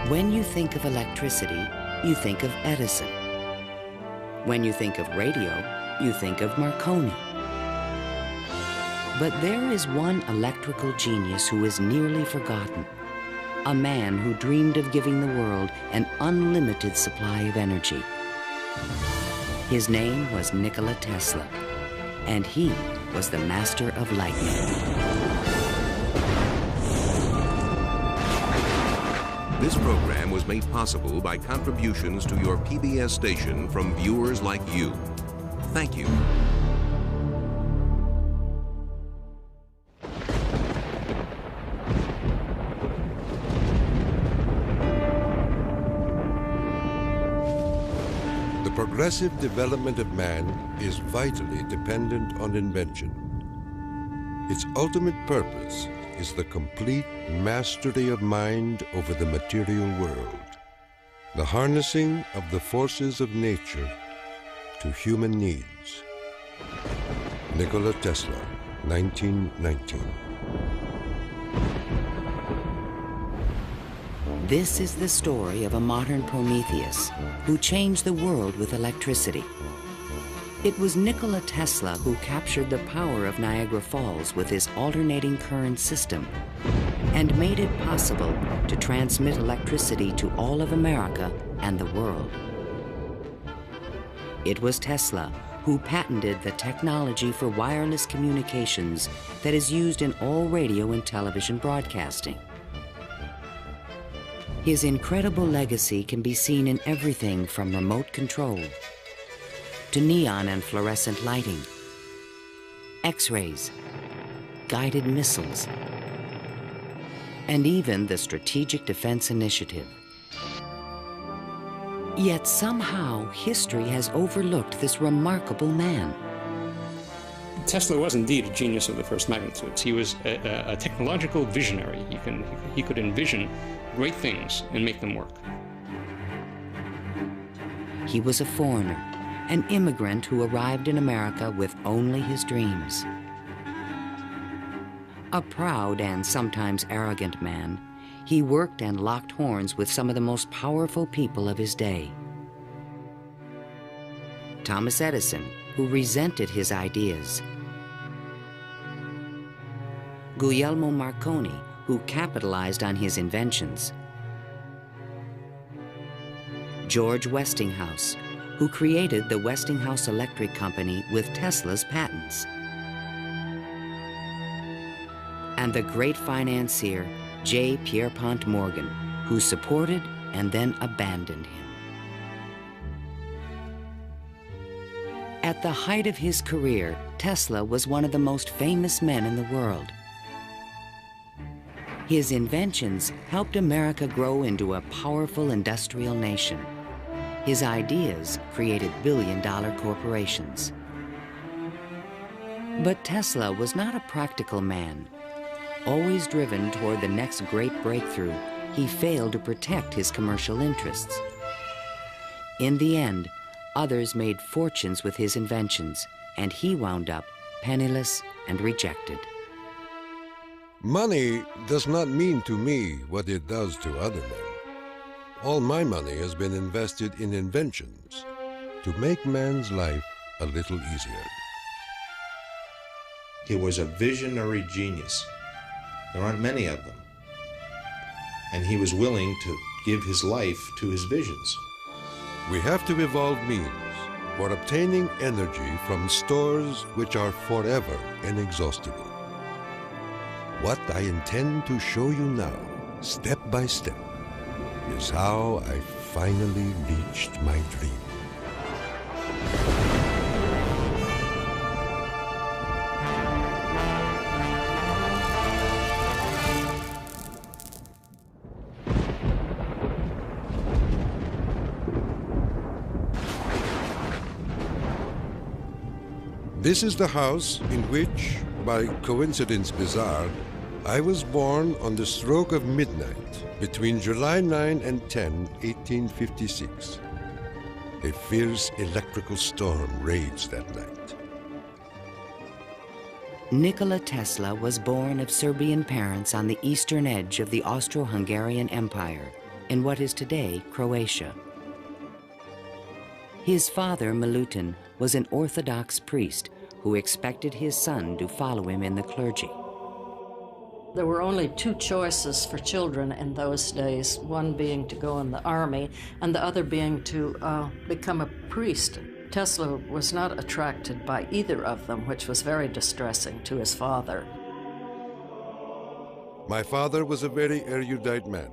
When you think of electricity, you think of Edison. When you think of radio, you think of Marconi. But there is one electrical genius who is nearly forgotten. A man who dreamed of giving the world an unlimited supply of energy. His name was Nikola Tesla, and he was the master of lightning. This program was made possible by contributions to your PBS station from viewers like you. Thank you. The progressive development of man is vitally dependent on invention. Its ultimate purpose is the complete mastery of mind over the material world, the harnessing of the forces of nature to human needs. Nikola Tesla, 1919. This is the story of a modern Prometheus who changed the world with electricity. It was Nikola Tesla who captured the power of Niagara Falls with his alternating current system and made it possible to transmit electricity to all of America and the world. It was Tesla who patented the technology for wireless communications that is used in all radio and television broadcasting. His incredible legacy can be seen in everything from remote control to neon and fluorescent lighting, X-rays, guided missiles, and even the Strategic Defense Initiative. Yet somehow history has overlooked this remarkable man. Tesla was indeed a genius of the first magnitude. He was a technological visionary. He could envision great things and make them work. He was a foreigner, an immigrant who arrived in America with only his dreams. A proud and sometimes arrogant man, he worked and locked horns with some of the most powerful people of his day. Thomas Edison, who resented his ideas. Guglielmo Marconi, who capitalized on his inventions. George Westinghouse, who created the Westinghouse Electric Company with Tesla's patents. And the great financier, J. Pierpont Morgan, who supported and then abandoned him. At the height of his career, Tesla was one of the most famous men in the world. His inventions helped America grow into a powerful industrial nation. His ideas created billion-dollar corporations. But Tesla was not a practical man. Always driven toward the next great breakthrough, he failed to protect his commercial interests. In the end, others made fortunes with his inventions, and he wound up penniless and rejected. Money does not mean to me what it does to other men. All my money has been invested in inventions to make man's life a little easier. He was a visionary genius. There aren't many of them. And he was willing to give his life to his visions. We have to evolve means for obtaining energy from stores which are forever inexhaustible. What I intend to show you now, step by step, is how I finally reached my dream. This is the house in which, by coincidence bizarre, I was born on the stroke of midnight between July 9 and 10, 1856. A fierce electrical storm raged that night. Nikola Tesla was born of Serbian parents on the eastern edge of the Austro-Hungarian Empire in what is today Croatia. His father, Milutin, was an Orthodox priest who expected his son to follow him in the clergy. There were only two choices for children in those days, one being to go in the army and the other being to become a priest. Tesla was not attracted by either of them, which was very distressing to his father. My father was a very erudite man.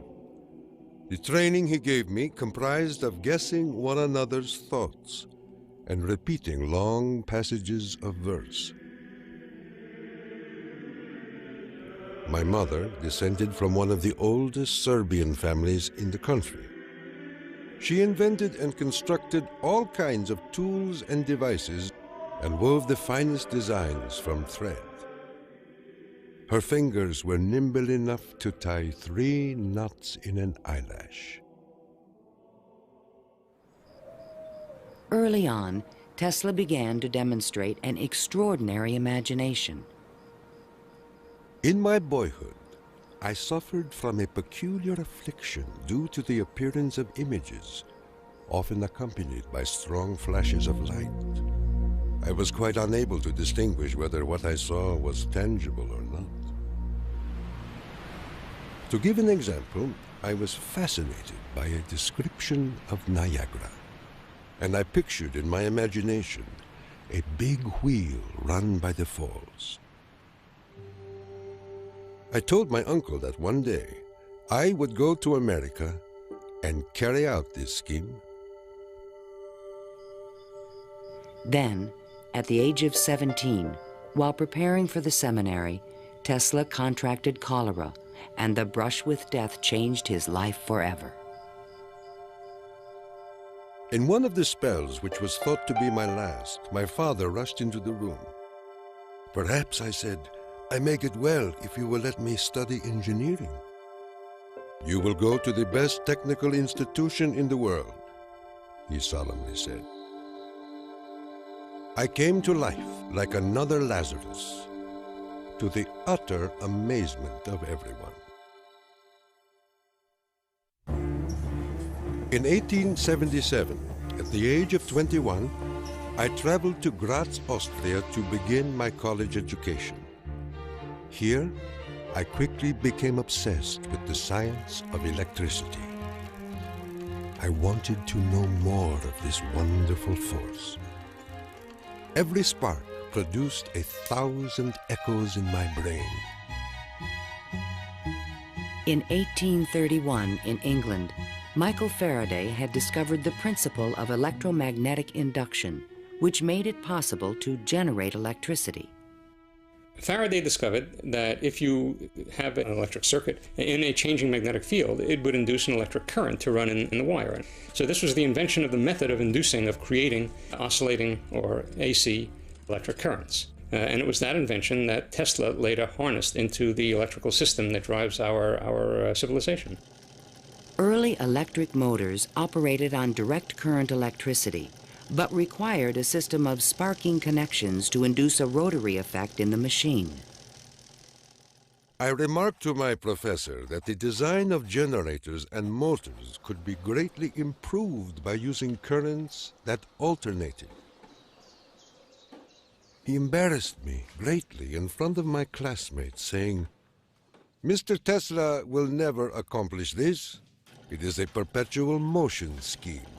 The training he gave me comprised of guessing one another's thoughts and repeating long passages of verse. My mother descended from one of the oldest Serbian families in the country. She invented and constructed all kinds of tools and devices and wove the finest designs from thread. Her fingers were nimble enough to tie 3 knots in an eyelash. Early on, Tesla began to demonstrate an extraordinary imagination. In my boyhood, I suffered from a peculiar affliction due to the appearance of images, often accompanied by strong flashes of light. I was quite unable to distinguish whether what I saw was tangible or not. To give an example, I was fascinated by a description of Niagara, and I pictured in my imagination a big wheel run by the falls. I told my uncle that one day I would go to America and carry out this scheme. Then, at the age of 17, while preparing for the seminary, Tesla contracted cholera, and the brush with death changed his life forever. In one of the spells, which was thought to be my last, my father rushed into the room. "Perhaps," I said, "I may get well if you will let me study engineering." "You will go to the best technical institution in the world," he solemnly said. I came to life like another Lazarus, to the utter amazement of everyone. In 1877, at the age of 21, I traveled to Graz, Austria to begin my college education. Here, I quickly became obsessed with the science of electricity. I wanted to know more of this wonderful force. Every spark produced 1,000 echoes in my brain. In 1831, in England, Michael Faraday had discovered the principle of electromagnetic induction, which made it possible to generate electricity. Faraday discovered that if you have an electric circuit in a changing magnetic field, it would induce an electric current to run in the wire. So this was the invention of the method of creating oscillating or AC electric currents. And it was that invention that Tesla later harnessed into the electrical system that drives our civilization. Early electric motors operated on direct current electricity, but required a system of sparking connections to induce a rotary effect in the machine. I remarked to my professor that the design of generators and motors could be greatly improved by using currents that alternated. He embarrassed me greatly in front of my classmates, saying, "Mr. Tesla will never accomplish this. It is a perpetual motion scheme."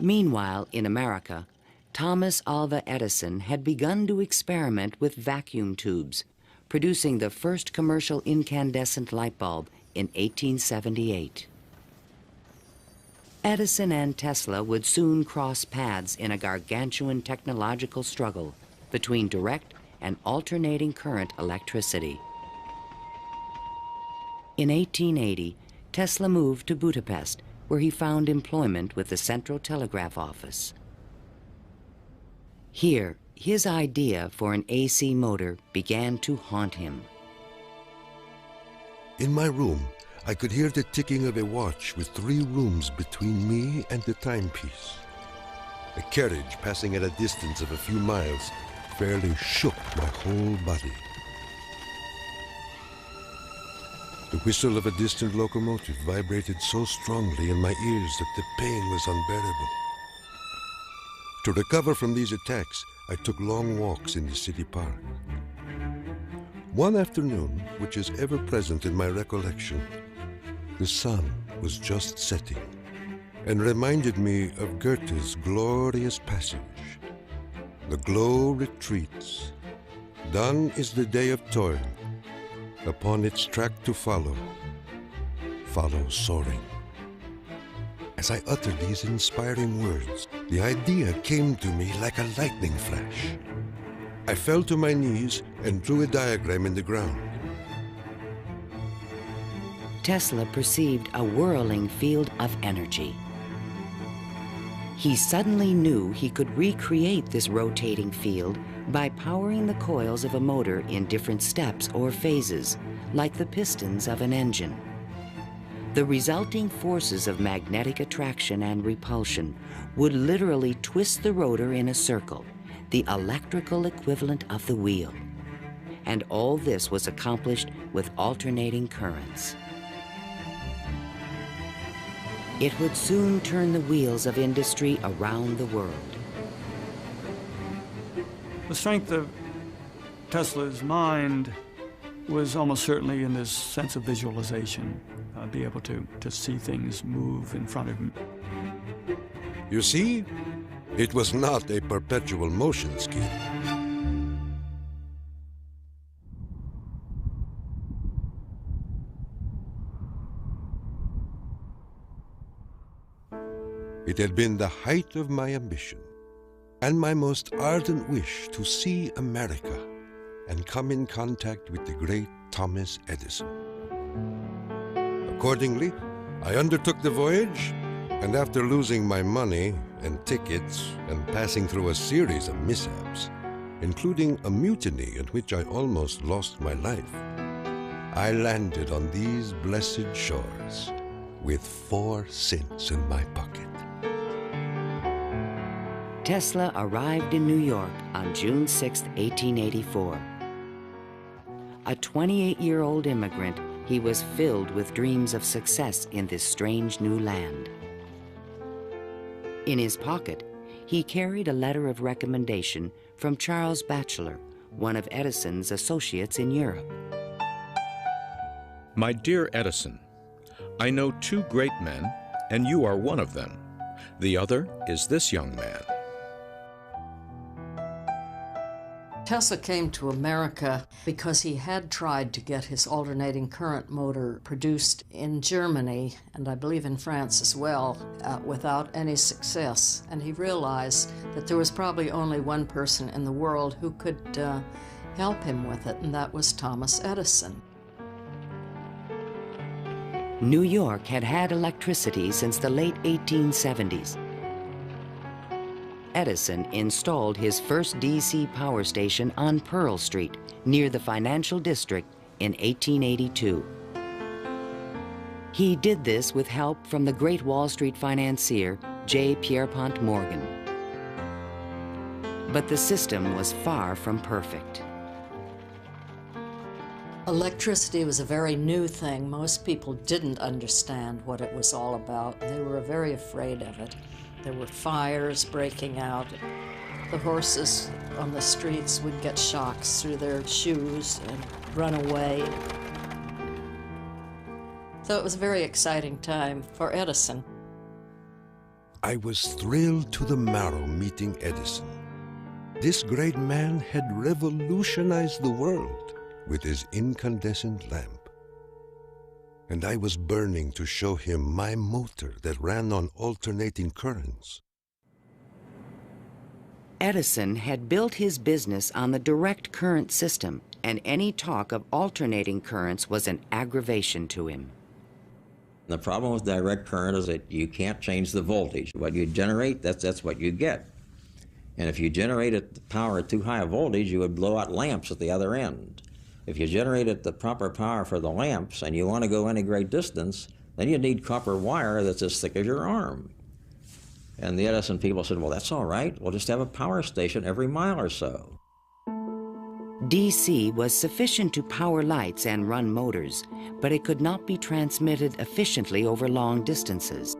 Meanwhile, in America, Thomas Alva Edison had begun to experiment with vacuum tubes, producing the first commercial incandescent light bulb in 1878. Edison and Tesla would soon cross paths in a gargantuan technological struggle between direct and alternating current electricity. In 1880, Tesla moved to Budapest, where he found employment with the Central Telegraph Office. Here, his idea for an AC motor began to haunt him. In my room, I could hear the ticking of a watch with 3 rooms between me and the timepiece. A carriage passing at a distance of a few miles fairly shook my whole body. The whistle of a distant locomotive vibrated so strongly in my ears that the pain was unbearable. To recover from these attacks, I took long walks in the city park. One afternoon, which is ever present in my recollection, the sun was just setting and reminded me of Goethe's glorious passage. The glow retreats. Done is the day of toil. Upon its track to follow soaring. As I uttered these inspiring words, the idea came to me like a lightning flash. I fell to my knees and drew a diagram in the ground. Tesla perceived a whirling field of energy. He suddenly knew he could recreate this rotating field by powering the coils of a motor in different steps or phases, like the pistons of an engine. The resulting forces of magnetic attraction and repulsion would literally twist the rotor in a circle, the electrical equivalent of the wheel. And all this was accomplished with alternating currents. It would soon turn the wheels of industry around the world. The strength of Tesla's mind was almost certainly in this sense of visualization, be able to see things move in front of him. You see, it was not a perpetual motion scheme. It had been the height of my ambition and my most ardent wish to see America and come in contact with the great Thomas Edison. Accordingly, I undertook the voyage, and after losing my money and tickets and passing through a series of mishaps, including a mutiny in which I almost lost my life, I landed on these blessed shores with 4 cents in my pocket. Tesla arrived in New York on June 6, 1884. A 28-year-old immigrant, he was filled with dreams of success in this strange new land. In his pocket, he carried a letter of recommendation from Charles Batchelor, one of Edison's associates in Europe. My dear Edison, I know 2 great men, and you are one of them. The other is this young man. Tesla came to America because he had tried to get his alternating current motor produced in Germany, and I believe in France as well, without any success. And he realized that there was probably only one person in the world who could help him with it, and that was Thomas Edison. New York had had electricity since the late 1870s. Edison installed his first DC power station on Pearl Street, near the financial district, in 1882. He did this with help from the great Wall Street financier, J. Pierpont Morgan. But the system was far from perfect. Electricity was a very new thing. Most people didn't understand what it was all about. They were very afraid of it. There were fires breaking out. The horses on the streets would get shocks through their shoes and run away. So it was a very exciting time for Edison. I was thrilled to the marrow meeting Edison. This great man had revolutionized the world with his incandescent lamp. And I was burning to show him my motor that ran on alternating currents. Edison had built his business on the direct current system, and any talk of alternating currents was an aggravation to him. The problem with direct current is that you can't change the voltage. What you generate, that's what you get. And if you generated the power at too high a voltage, you would blow out lamps at the other end. If you generated the proper power for the lamps and you want to go any great distance, then you need copper wire that's as thick as your arm. And the Edison people said, well, that's all right. We'll just have a power station every mile or so. DC was sufficient to power lights and run motors, but it could not be transmitted efficiently over long distances.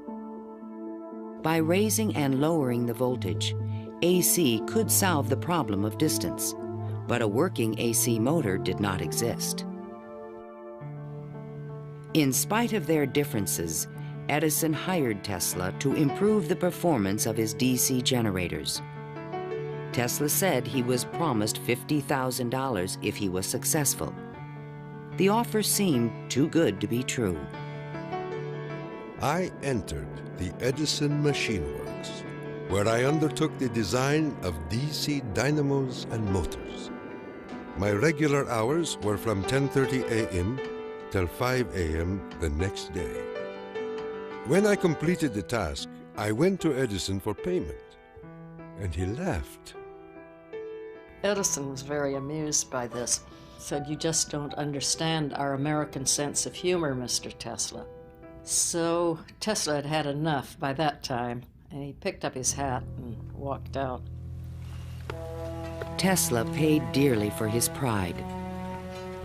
By raising and lowering the voltage, AC could solve the problem of distance, but a working AC motor did not exist. In spite of their differences, Edison hired Tesla to improve the performance of his DC generators. Tesla said he was promised $50,000 if he was successful. The offer seemed too good to be true. I entered the Edison Machine Works, where I undertook the design of DC dynamos and motors. My regular hours were from 10:30 a.m. till 5 a.m. the next day. When I completed the task, I went to Edison for payment, and he laughed. Edison was very amused by this. Said, "You just don't understand our American sense of humor, Mr. Tesla." So Tesla had had enough by that time, and he picked up his hat and walked out. Tesla paid dearly for his pride.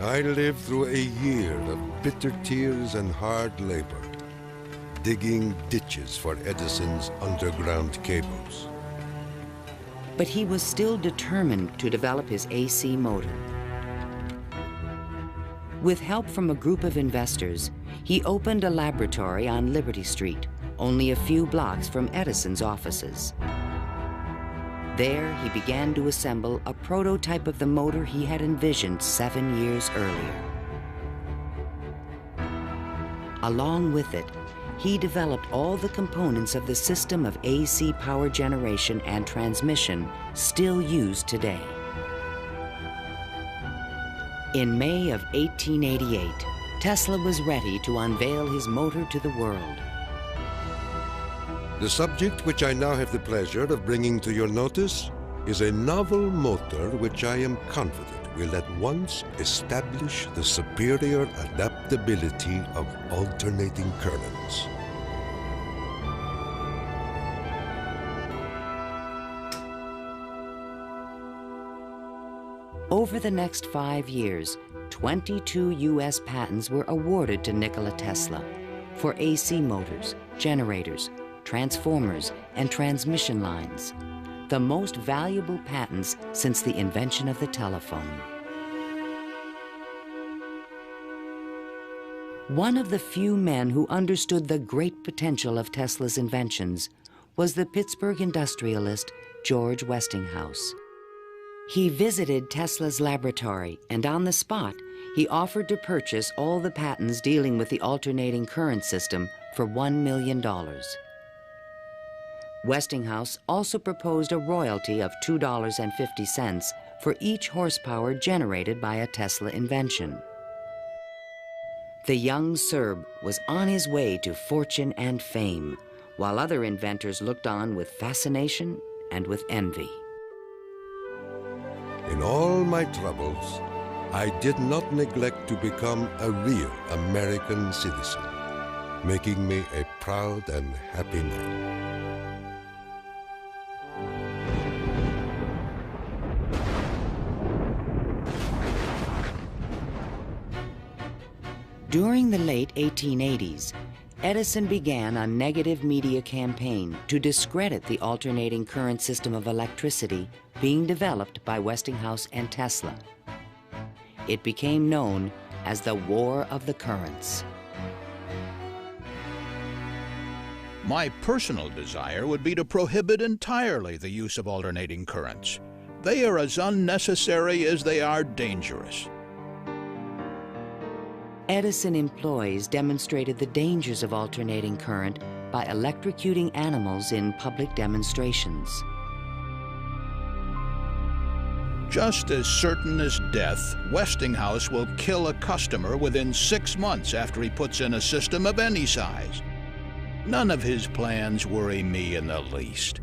I lived through a year of bitter tears and hard labor, digging ditches for Edison's underground cables. But he was still determined to develop his AC motor. With help from a group of investors, he opened a laboratory on Liberty Street, only a few blocks from Edison's offices. There, he began to assemble a prototype of the motor he had envisioned 7 years earlier. Along with it, he developed all the components of the system of AC power generation and transmission still used today. In May of 1888, Tesla was ready to unveil his motor to the world. The subject which I now have the pleasure of bringing to your notice is a novel motor which I am confident will at once establish the superior adaptability of alternating currents. Over the next 5 years, 22 U.S. patents were awarded to Nikola Tesla for AC motors, generators, transformers, and transmission lines, the most valuable patents since the invention of the telephone. One of the few men who understood the great potential of Tesla's inventions was the Pittsburgh industrialist George Westinghouse. He visited Tesla's laboratory, and on the spot, he offered to purchase all the patents dealing with the alternating current system for $1 million. Westinghouse also proposed a royalty of $2.50 for each horsepower generated by a Tesla invention. The young Serb was on his way to fortune and fame, while other inventors looked on with fascination and with envy. In all my troubles, I did not neglect to become a real American citizen, making me a proud and happy man. During the late 1880s, Edison began a negative media campaign to discredit the alternating current system of electricity being developed by Westinghouse and Tesla. It became known as the War of the Currents. My personal desire would be to prohibit entirely the use of alternating currents. They are as unnecessary as they are dangerous. Edison employees demonstrated the dangers of alternating current by electrocuting animals in public demonstrations. Just as certain as death, Westinghouse will kill a customer within 6 months after he puts in a system of any size. None of his plans worry me in the least.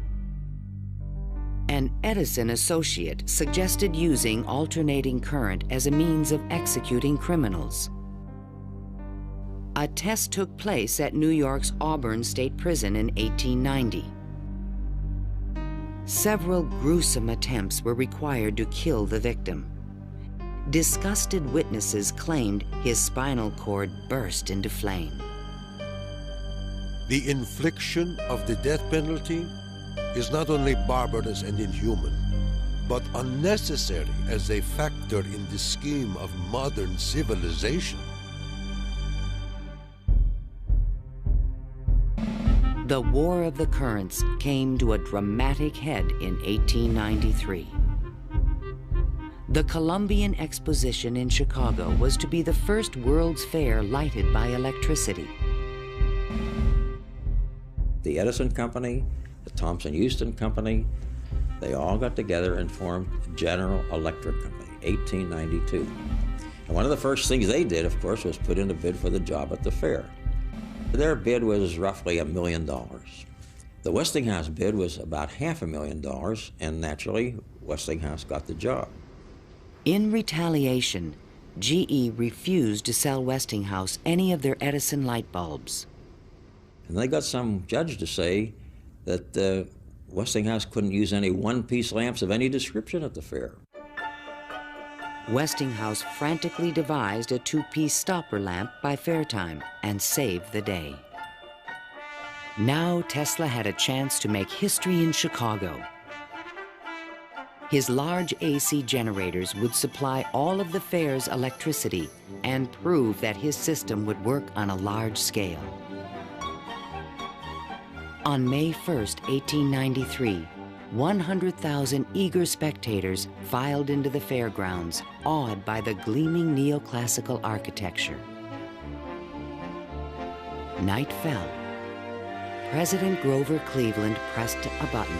An Edison associate suggested using alternating current as a means of executing criminals. A test took place at New York's Auburn State Prison in 1890. Several gruesome attempts were required to kill the victim. disgusted witnesses claimed his spinal cord burst into flame. The infliction of the death penalty is not only barbarous and inhuman, but unnecessary as a factor in the scheme of modern civilization. The War of the Currents came to a dramatic head in 1893. The Columbian Exposition in Chicago was to be the first World's Fair lighted by electricity. The Edison Company, the Thomson-Houston Company, they all got together and formed General Electric Company, 1892. And one of the first things they did, of course, was put in a bid for the job at the fair. Their bid was roughly $1 million. The Westinghouse bid was about $500,000, and naturally, Westinghouse got the job. In retaliation, GE refused to sell Westinghouse any of their Edison light bulbs. And they got some judge to say that Westinghouse couldn't use any one-piece lamps of any description at the fair. Westinghouse frantically devised a two-piece stopper lamp by fair time and saved the day. Now Tesla had a chance to make history in Chicago. His large AC generators would supply all of the fair's electricity and prove that his system would work on a large scale. On May 1st, 1893, 100,000 eager spectators filed into the fairgrounds, awed by the gleaming neoclassical architecture. Night fell. President Grover Cleveland pressed a button,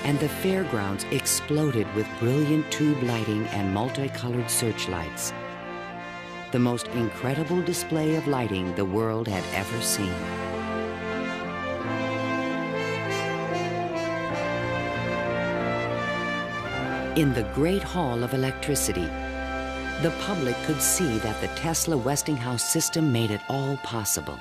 and the fairgrounds exploded with brilliant tube lighting and multicolored searchlights. The most incredible display of lighting the world had ever seen. In the Great Hall of Electricity, the public could see that the Tesla-Westinghouse system made it all possible.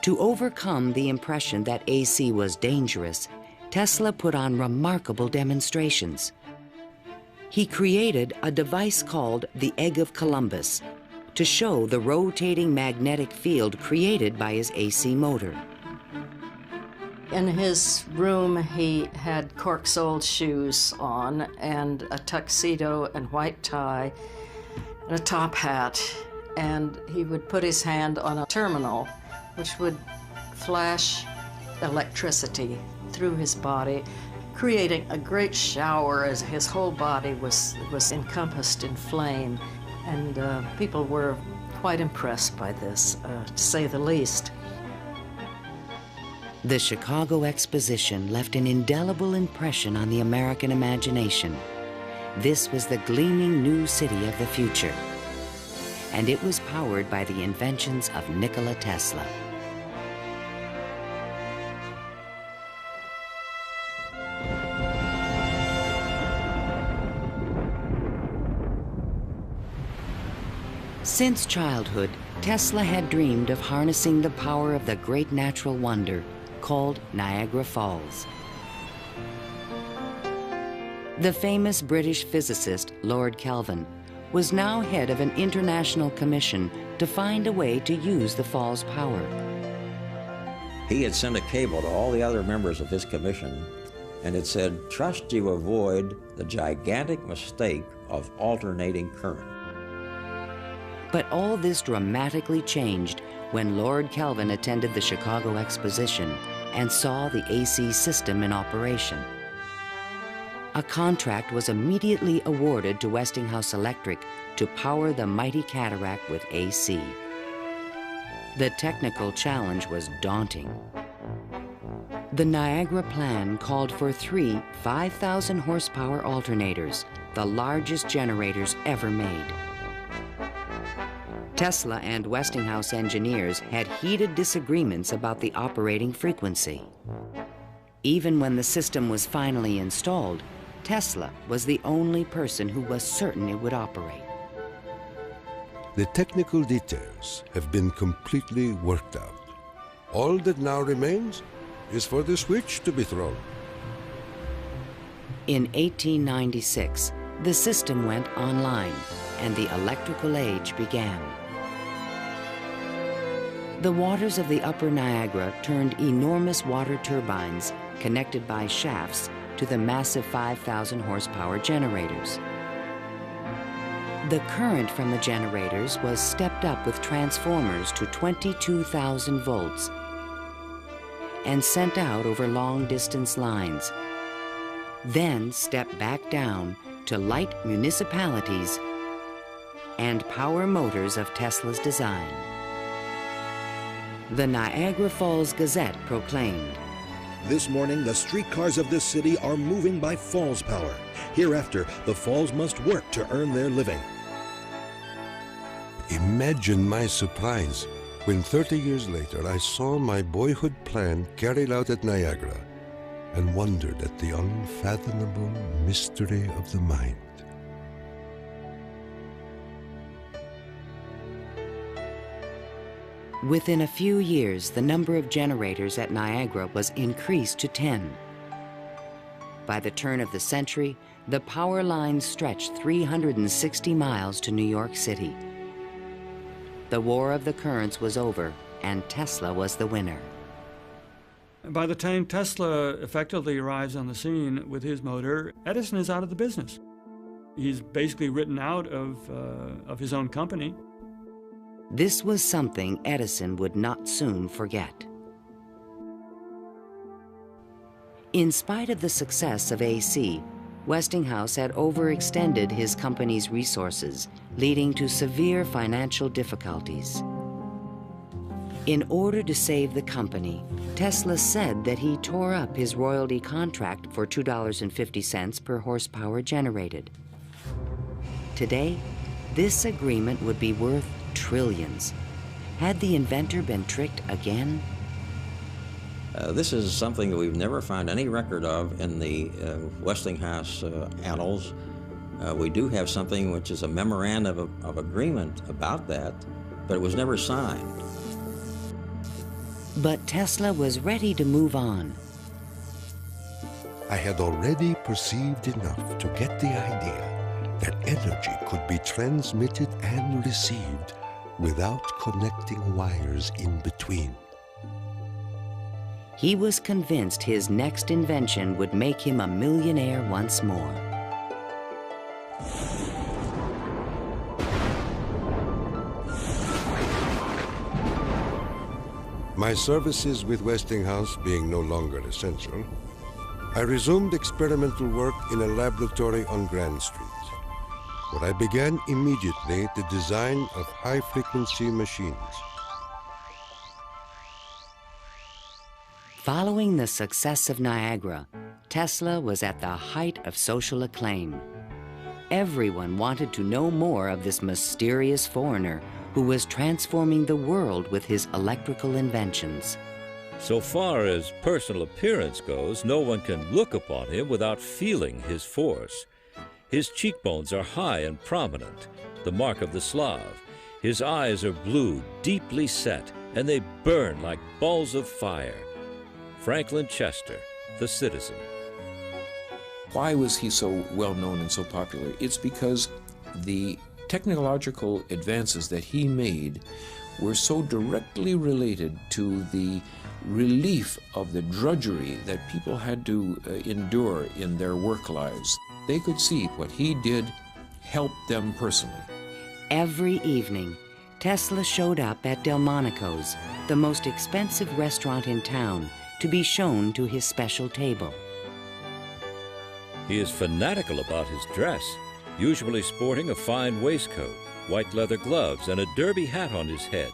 To overcome the impression that AC was dangerous, Tesla put on remarkable demonstrations. He created a device called the Egg of Columbus to show the rotating magnetic field created by his AC motor. In his room, he had cork-soled shoes on and a tuxedo and white tie and a top hat, and he would put his hand on a terminal which would flash electricity through his body, creating a great shower as his whole body was encompassed in flame, and people were quite impressed by this, to say the least. The Chicago Exposition left an indelible impression on the American imagination. This was the gleaming new city of the future, and it was powered by the inventions of Nikola Tesla. Since childhood, Tesla had dreamed of harnessing the power of the great natural wonder called Niagara Falls. The famous British physicist Lord Kelvin was now head of an international commission to find a way to use the fall's power. He had sent a cable to all the other members of his commission, and it said, "Trust you avoid the gigantic mistake of alternating current." But all this dramatically changed when Lord Kelvin attended the Chicago Exposition and saw the AC system in operation. A contract was immediately awarded to Westinghouse Electric to power the mighty cataract with AC. The technical challenge was daunting. The Niagara plan called for 3 5,000 horsepower alternators, the largest generators ever made. Tesla and Westinghouse engineers had heated disagreements about the operating frequency. Even when the system was finally installed, Tesla was the only person who was certain it would operate. The technical details have been completely worked out. All that now remains is for the switch to be thrown. In 1896, the system went online and the electrical age began. The waters of the upper Niagara turned enormous water turbines connected by shafts to the massive 5,000 horsepower generators. The current from the generators was stepped up with transformers to 22,000 volts and sent out over long-distance lines, then stepped back down to light municipalities and power motors of Tesla's design. The Niagara Falls Gazette proclaimed, "This morning, the streetcars of this city are moving by Falls power. Hereafter, the Falls must work to earn their living." Imagine my surprise when 30 years later I saw my boyhood plan carried out at Niagara and wondered at the unfathomable mystery of the mind. Within a few years, the number of generators at Niagara was increased to 10. By the turn of the century, the power lines stretched 360 miles to New York City. The War of the Currents was over, and Tesla was the winner. By the time Tesla effectively arrives on the scene with his motor, Edison is out of the business. He's basically written out of his own company. This was something Edison would not soon forget. In spite of the success of AC, Westinghouse had overextended his company's resources, leading to severe financial difficulties. In order to save the company, Tesla said that he tore up his royalty contract for $2.50 per horsepower generated. Today, this agreement would be worth trillions. Had the inventor been tricked again? This is something that we've never found any record of in the Westinghouse annals. We do have something which is a memorandum of agreement about that, but it was never signed. But Tesla was ready to move on. I had already perceived enough to get the idea that energy could be transmitted and received without connecting wires in between. He was convinced his next invention would make him a millionaire once more. My services with Westinghouse being no longer essential, I resumed experimental work in a laboratory on Grand Street, where I began immediately the design of high-frequency machines. Following the success of Niagara, Tesla was at the height of social acclaim. Everyone wanted to know more of this mysterious foreigner who was transforming the world with his electrical inventions. So far as personal appearance goes, no one can look upon him without feeling his force. His cheekbones are high and prominent, the mark of the Slav. His eyes are blue, deeply set, and they burn like balls of fire. Franklin Chester, the Citizen. Why was he so well known and so popular? It's because the technological advances that he made were so directly related to the relief of the drudgery that people had to endure in their work lives. They could see what he did helped them personally. Every evening, Tesla showed up at Delmonico's, the most expensive restaurant in town, to be shown to his special table. He is fanatical about his dress, usually sporting a fine waistcoat, white leather gloves, and a derby hat on his head.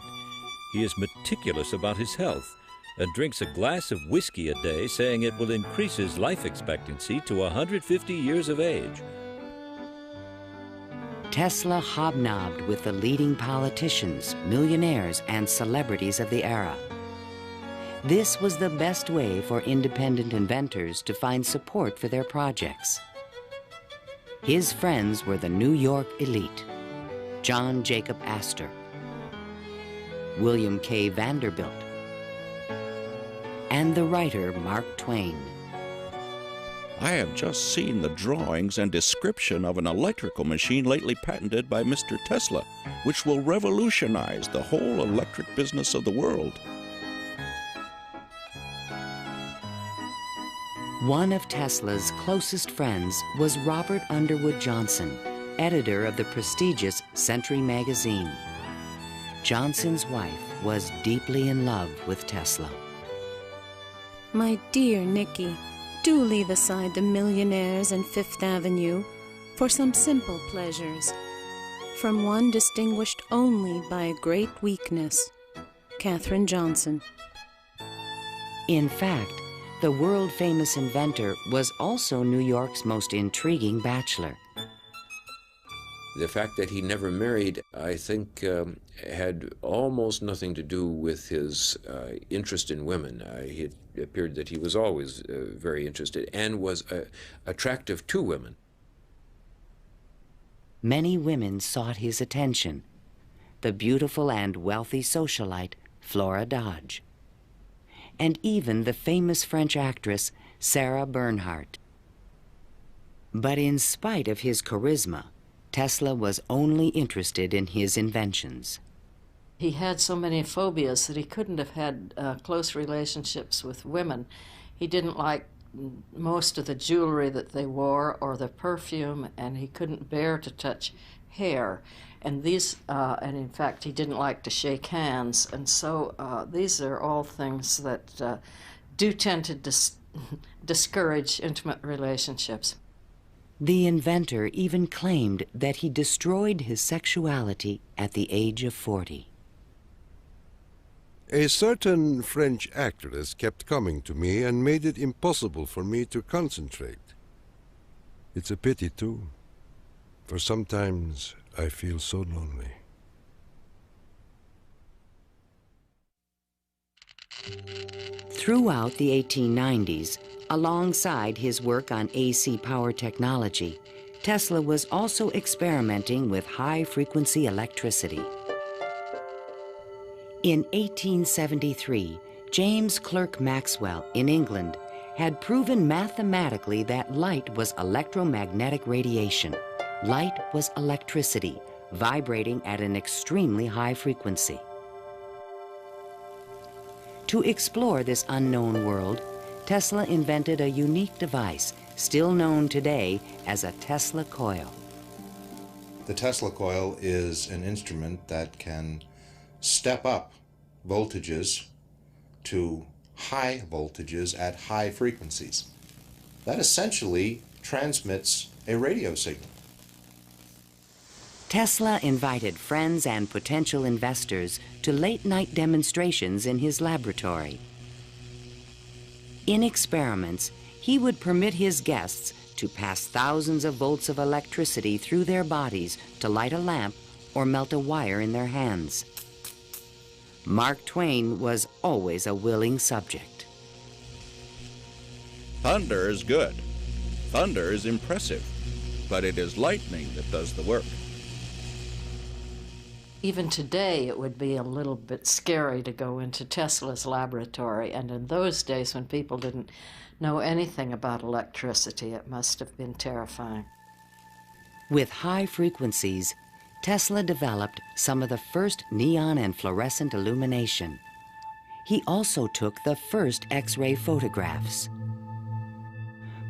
He is meticulous about his health and drinks a glass of whiskey a day, saying it will increase his life expectancy to 150 years of age. Tesla hobnobbed with the leading politicians, millionaires, and celebrities of the era. This was the best way for independent inventors to find support for their projects. His friends were the New York elite, John Jacob Astor, William K. Vanderbilt, and the writer Mark Twain. I have just seen the drawings and description of an electrical machine lately patented by Mr. Tesla, which will revolutionize the whole electric business of the world. One of Tesla's closest friends was Robert Underwood Johnson, editor of the prestigious Century magazine. Johnson's wife was deeply in love with Tesla. My dear Nicky, do leave aside the millionaires and Fifth Avenue for some simple pleasures. From one distinguished only by a great weakness, Katherine Johnson. In fact, the world-famous inventor was also New York's most intriguing bachelor. The fact that he never married, I think, had almost nothing to do with his interest in women. It appeared that he was always very interested and was attractive to women. Many women sought his attention. The beautiful and wealthy socialite, Flora Dodge. And even the famous French actress, Sarah Bernhardt. But in spite of his charisma, Tesla was only interested in his inventions. He had so many phobias that he couldn't have had close relationships with women. He didn't like most of the jewelry that they wore or the perfume, and he couldn't bear to touch hair. And and in fact, he didn't like to shake hands. And so these are all things that do tend to discourage intimate relationships. The inventor even claimed that he destroyed his sexuality at the age of 40. A certain French actress kept coming to me and made it impossible for me to concentrate. It's a pity, too, for sometimes I feel so lonely. Throughout the 1890s, alongside his work on AC power technology, Tesla was also experimenting with high-frequency electricity. In 1873, James Clerk Maxwell in England had proven mathematically that light was electromagnetic radiation. Light was electricity, vibrating at an extremely high frequency. To explore this unknown world, Tesla invented a unique device, still known today as a Tesla coil. The Tesla coil is an instrument that can step up voltages to high voltages at high frequencies. That essentially transmits a radio signal. Tesla invited friends and potential investors to late-night demonstrations in his laboratory. In experiments, he would permit his guests to pass thousands of volts of electricity through their bodies to light a lamp or melt a wire in their hands. Mark Twain was always a willing subject. Thunder is good. Thunder is impressive. But it is lightning that does the work. Even today, it would be a little bit scary to go into Tesla's laboratory, and in those days when people didn't know anything about electricity, it must have been terrifying. With high frequencies, Tesla developed some of the first neon and fluorescent illumination. He also took the first X-ray photographs.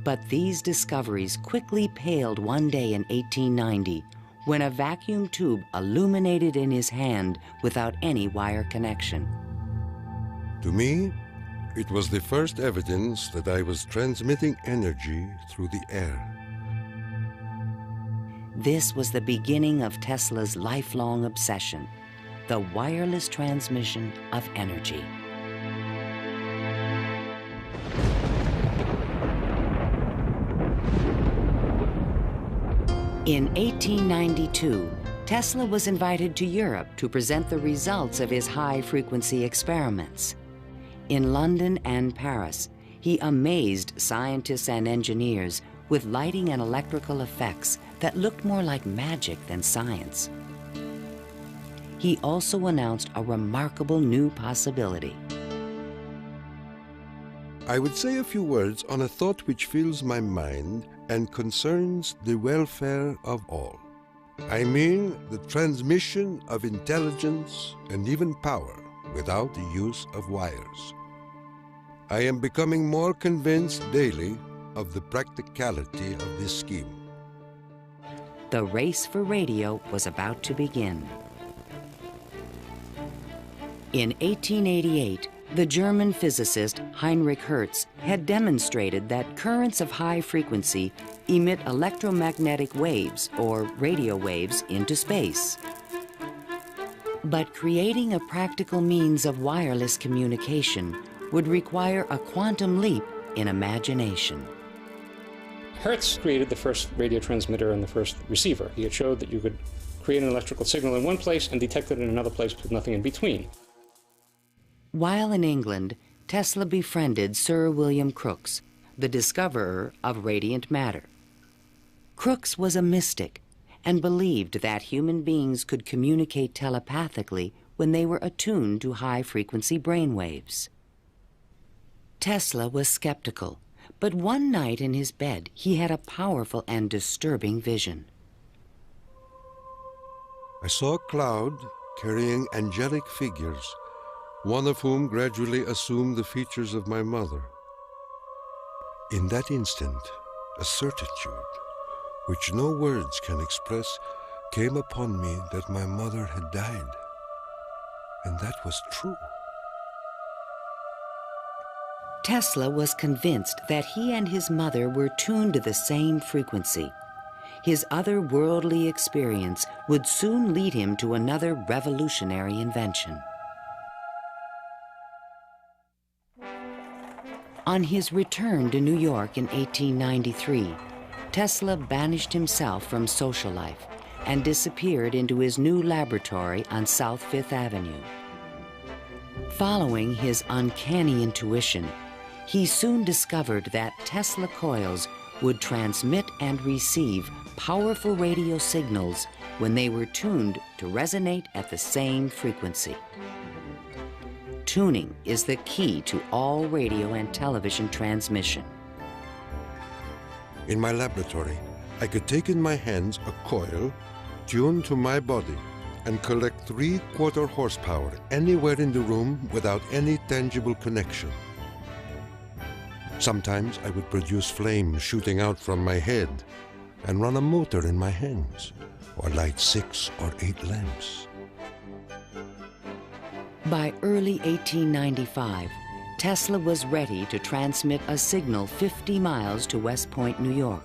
But these discoveries quickly paled one day in 1890 when a vacuum tube illuminated in his hand without any wire connection. To me, it was the first evidence that I was transmitting energy through the air. This was the beginning of Tesla's lifelong obsession, the wireless transmission of energy. In 1892, Tesla was invited to Europe to present the results of his high-frequency experiments. In London and Paris, he amazed scientists and engineers with lighting and electrical effects that looked more like magic than science. He also announced a remarkable new possibility. I would say a few words on a thought which fills my mind and concerns the welfare of all. I mean the transmission of intelligence and even power without the use of wires. I am becoming more convinced daily of the practicality of this scheme. The race for radio was about to begin. In 1888, the German physicist Heinrich Hertz had demonstrated that currents of high frequency emit electromagnetic waves, or radio waves, into space. But creating a practical means of wireless communication would require a quantum leap in imagination. Hertz created the first radio transmitter and the first receiver. He had showed that you could create an electrical signal in one place and detect it in another place with nothing in between. While in England, Tesla befriended Sir William Crookes, the discoverer of radiant matter. Crookes was a mystic and believed that human beings could communicate telepathically when they were attuned to high-frequency brainwaves. Tesla was skeptical, but one night in his bed, he had a powerful and disturbing vision. I saw a cloud carrying angelic figures, one of whom gradually assumed the features of my mother. In that instant, a certitude, which no words can express, came upon me that my mother had died. And that was true. Tesla was convinced that he and his mother were tuned to the same frequency. His otherworldly experience would soon lead him to another revolutionary invention. On his return to New York in 1893, Tesla banished himself from social life and disappeared into his new laboratory on South Fifth Avenue. Following his uncanny intuition, he soon discovered that Tesla coils would transmit and receive powerful radio signals when they were tuned to resonate at the same frequency. Tuning is the key to all radio and television transmission. In my laboratory, I could take in my hands a coil tuned to my body and collect 3/4 horsepower anywhere in the room without any tangible connection. Sometimes I would produce flames shooting out from my head and run a motor in my hands, or light 6 or 8 lamps. By early 1895, Tesla was ready to transmit a signal 50 miles to West Point, New York.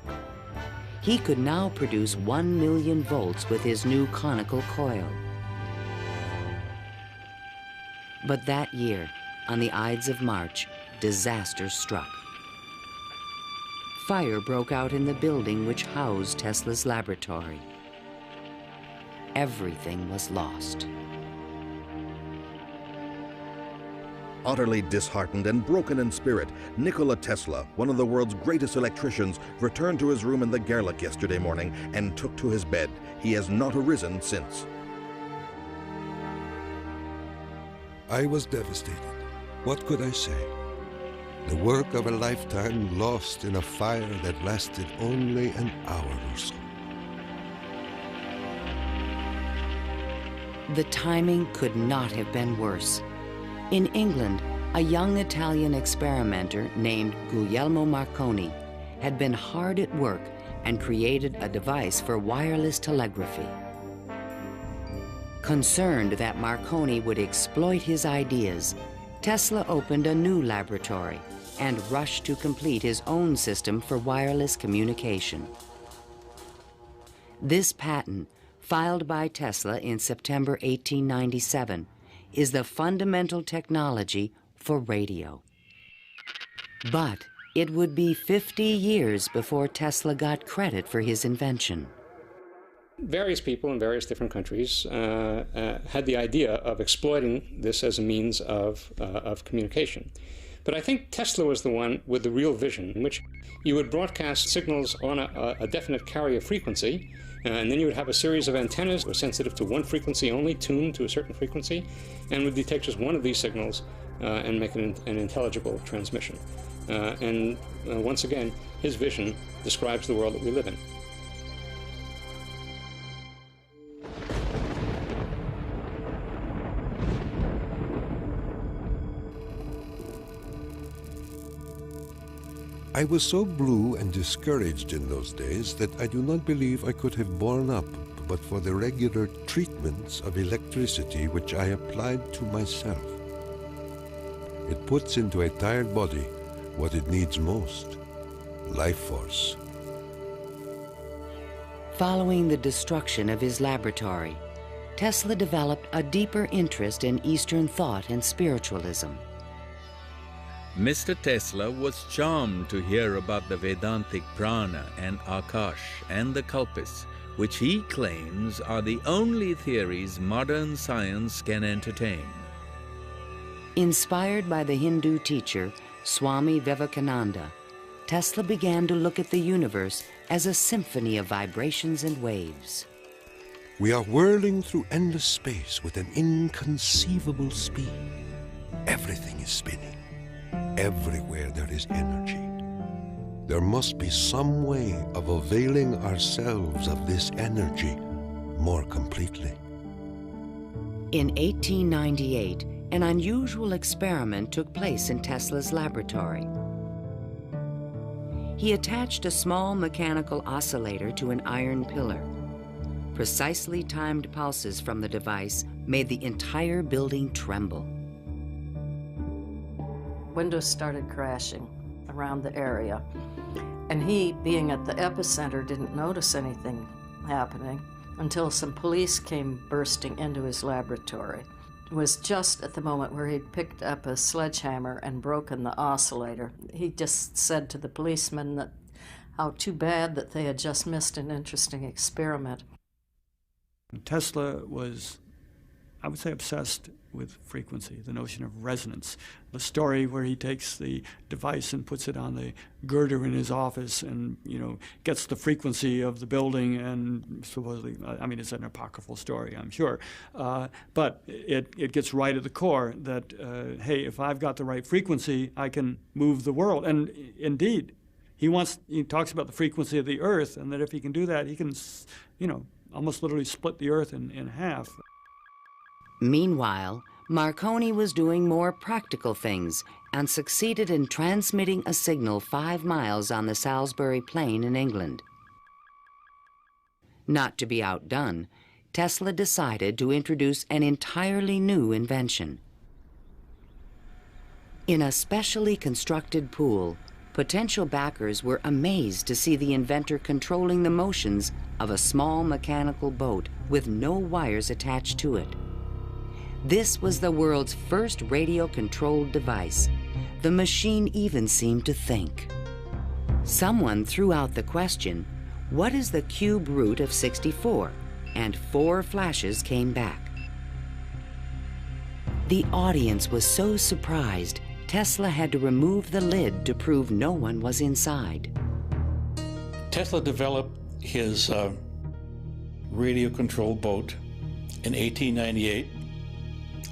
He could now produce 1 million volts with his new conical coil. But that year, on the Ides of March, disaster struck. Fire broke out in the building which housed Tesla's laboratory. Everything was lost. Utterly disheartened and broken in spirit, Nikola Tesla, one of the world's greatest electricians, returned to his room in the Gerlach yesterday morning and took to his bed. He has not arisen since. I was devastated. What could I say? The work of a lifetime lost in a fire that lasted only an hour or so. The timing could not have been worse. In England, a young Italian experimenter named Guglielmo Marconi had been hard at work and created a device for wireless telegraphy. Concerned that Marconi would exploit his ideas, Tesla opened a new laboratory and rushed to complete his own system for wireless communication. This patent, filed by Tesla in September 1897, is the fundamental technology for radio. But it would be 50 years before Tesla got credit for his invention. Various people in various different countries had the idea of exploiting this as a means of communication. But I think Tesla was the one with the real vision, in which you would broadcast signals on a definite carrier frequency, and then you would have a series of antennas that were sensitive to one frequency only, tuned to a certain frequency, and would detect just one of these signals and make it an intelligible transmission. Once again, his vision describes the world that we live in. I was so blue and discouraged in those days that I do not believe I could have borne up but for the regular treatments of electricity which I applied to myself. It puts into a tired body what it needs most, life force. Following the destruction of his laboratory, Tesla developed a deeper interest in Eastern thought and spiritualism. Mr. Tesla was charmed to hear about the Vedantic prana and Akash and the Kalpis, which he claims are the only theories modern science can entertain. Inspired by the Hindu teacher Swami Vivekananda, Tesla began to look at the universe as a symphony of vibrations and waves. We are whirling through endless space with an inconceivable speed. Everything is spinning. Everywhere there is energy. There must be some way of availing ourselves of this energy more completely. In 1898, an unusual experiment took place in Tesla's laboratory. He attached a small mechanical oscillator to an iron pillar. Precisely timed pulses from the device made the entire building tremble. Windows started crashing around the area, and he, being at the epicenter, didn't notice anything happening until some police came bursting into his laboratory. It was just at the moment where he'd picked up a sledgehammer and broken the oscillator. He just said to the policemen that how too bad that they had just missed an interesting experiment. Tesla was, I would say, obsessed with frequency, the notion of resonance. The story where he takes the device and puts it on the girder in his office and, gets the frequency of the building and supposedly, it's an apocryphal story, I'm sure, but it gets right at the core that, hey, if I've got the right frequency, I can move the world. And indeed, he talks about the frequency of the earth, and that if he can do that, he can, almost literally split the earth in half. Meanwhile, Marconi was doing more practical things and succeeded in transmitting a signal 5 miles on the Salisbury Plain in England. Not to be outdone, Tesla decided to introduce an entirely new invention. In a specially constructed pool, potential backers were amazed to see the inventor controlling the motions of a small mechanical boat with no wires attached to it. This was the world's first radio-controlled device. The machine even seemed to think. Someone threw out the question, what is the cube root of 64? And 4 flashes came back. The audience was so surprised, Tesla had to remove the lid to prove no one was inside. Tesla developed his radio-controlled boat in 1898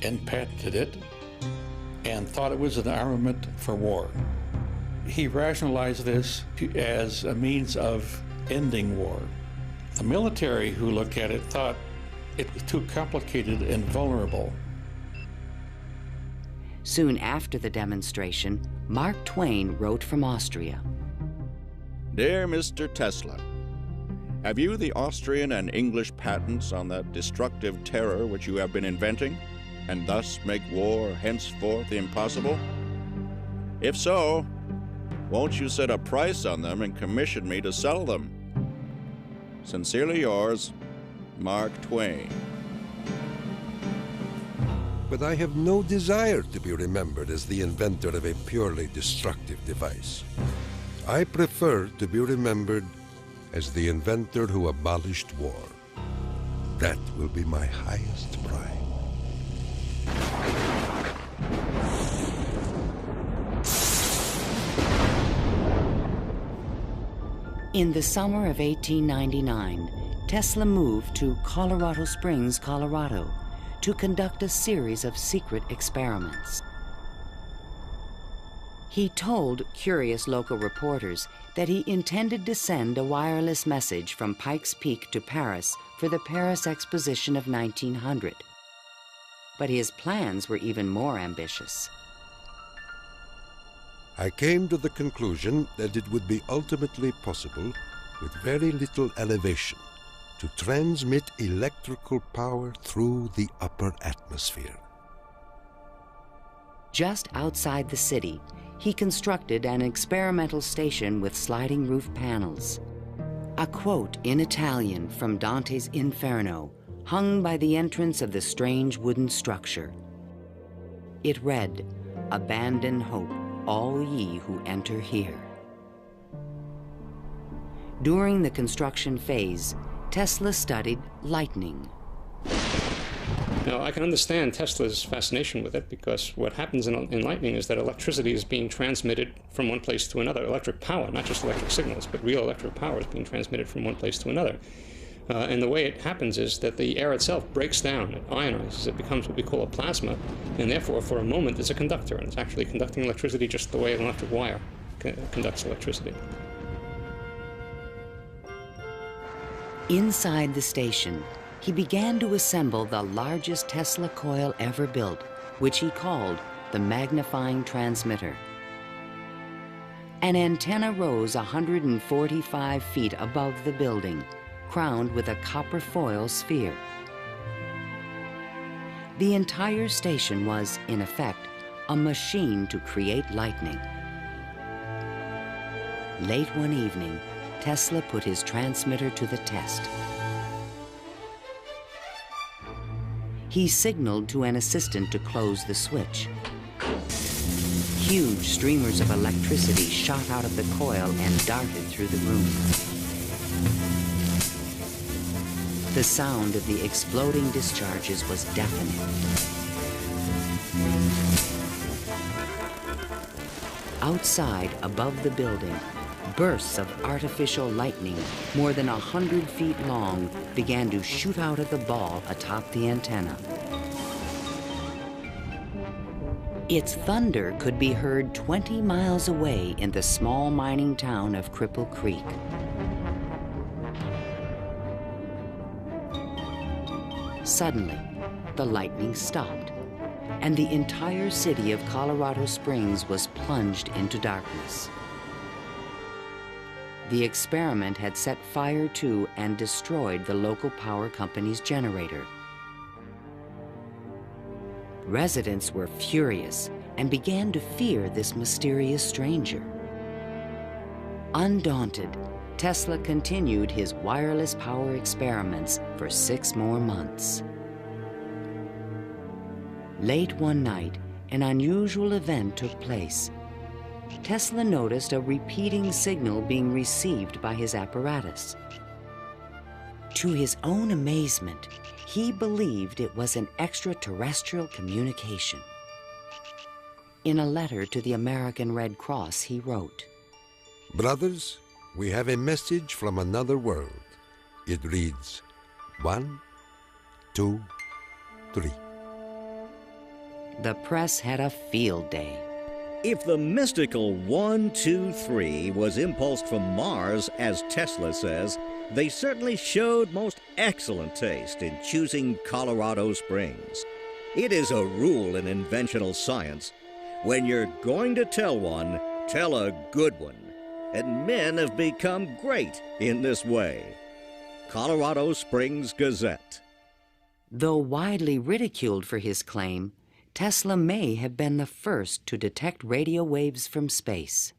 and patented it and thought it was an armament for war. He rationalized this as a means of ending war. The military who looked at it thought it was too complicated and vulnerable. Soon after the demonstration, Mark Twain wrote from Austria. Dear Mr. Tesla, have you the Austrian and English patents on that destructive terror which you have been inventing, and thus make war henceforth impossible? If so, won't you set a price on them and commission me to sell them? Sincerely yours, Mark Twain. But I have no desire to be remembered as the inventor of a purely destructive device. I prefer to be remembered as the inventor who abolished war. That will be my highest pride. In the summer of 1899, Tesla moved to Colorado Springs, Colorado, to conduct a series of secret experiments. He told curious local reporters that he intended to send a wireless message from Pikes Peak to Paris for the Paris Exposition of 1900. But his plans were even more ambitious. I came to the conclusion that it would be ultimately possible, with very little elevation, to transmit electrical power through the upper atmosphere. Just outside the city, he constructed an experimental station with sliding roof panels. A quote in Italian from Dante's Inferno hung by the entrance of the strange wooden structure. It read, "Abandon hope, all ye who enter here." During the construction phase, Tesla studied lightning. Now, I can understand Tesla's fascination with it, because what happens in lightning is that electricity is being transmitted from one place to another. Electric power, not just electric signals, but real electric power is being transmitted from one place to another. And the way it happens is that the air itself breaks down, it ionizes, it becomes what we call a plasma, and therefore, for a moment, it's a conductor, and it's actually conducting electricity just the way an electric wire conducts electricity. Inside the station, he began to assemble the largest Tesla coil ever built, which he called the magnifying transmitter. An antenna rose 145 feet above the building, crowned with a copper foil sphere. The entire station was, in effect, a machine to create lightning. Late one evening, Tesla put his transmitter to the test. He signaled to an assistant to close the switch. Huge streamers of electricity shot out of the coil and darted through the room. The sound of the exploding discharges was deafening. Outside, above the building, bursts of artificial lightning, more than 100 feet long, began to shoot out at the ball atop the antenna. Its thunder could be heard 20 miles away in the small mining town of Cripple Creek. Suddenly, the lightning stopped, and the entire city of Colorado Springs was plunged into darkness. The experiment had set fire to and destroyed the local power company's generator. Residents were furious and began to fear this mysterious stranger. Undaunted, Tesla continued his wireless power experiments for 6 more months. Late one night, an unusual event took place. Tesla noticed a repeating signal being received by his apparatus. To his own amazement, he believed it was an extraterrestrial communication. In a letter to the American Red Cross, he wrote, "Brothers, we have a message from another world. It reads, 1, 2, 3. The press had a field day. If the mystical 1, 2, 3 was impulsed from Mars, as Tesla says, they certainly showed most excellent taste in choosing Colorado Springs. It is a rule in inventional science. When you're going to tell one, tell a good one. And men have become great in this way. Colorado Springs Gazette. Though widely ridiculed for his claim, Tesla may have been the first to detect radio waves from space.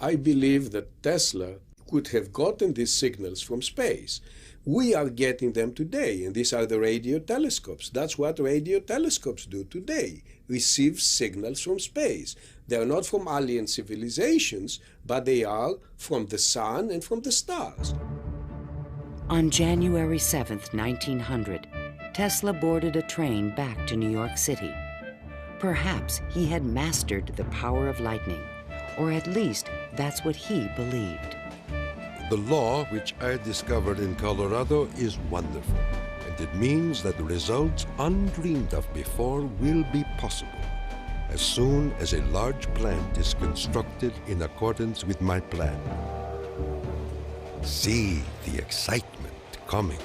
I believe that Tesla could have gotten these signals from space. We are getting them today, and these are the radio telescopes. That's what radio telescopes do today, receive signals from space. They are not from alien civilizations, but they are from the sun and from the stars. On January 7th, 1900, Tesla boarded a train back to New York City. Perhaps he had mastered the power of lightning, or at least that's what he believed. The law which I discovered in Colorado is wonderful, and it means that results undreamed of before will be possible. as soon as a large plant is constructed in accordance with my plan. See the excitement coming.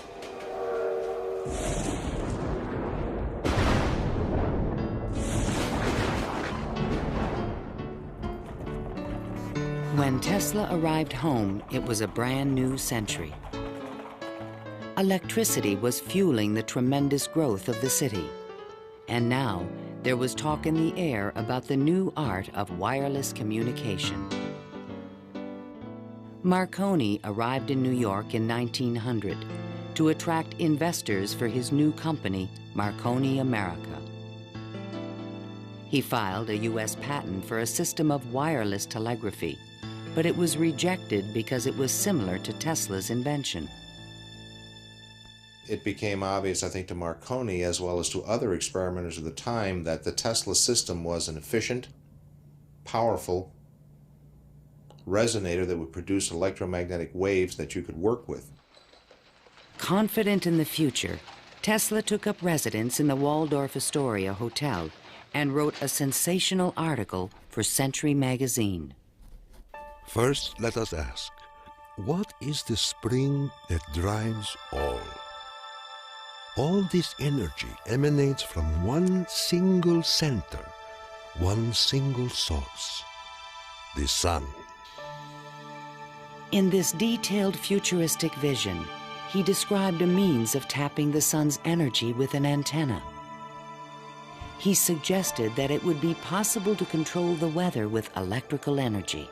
When Tesla arrived home, it was a brand new century. Electricity was fueling the tremendous growth of the city. And now, there was talk in the air about the new art of wireless communication. Marconi arrived in New York in 1900 to attract investors for his new company, Marconi America. He filed a U.S. patent for a system of wireless telegraphy, but it was rejected because it was similar to Tesla's invention. It became obvious, I think, to Marconi as well as to other experimenters of the time that the Tesla system was an efficient, powerful resonator that would produce electromagnetic waves that you could work with. Confident in the future, Tesla took up residence in the Waldorf Astoria Hotel and wrote a sensational article for Century magazine. First, let us ask, what is the spring that drives all? All this energy emanates from one single center, one single source, the sun. In this detailed futuristic vision, he described a means of tapping the sun's energy with an antenna. He suggested that it would be possible to control the weather with electrical energy.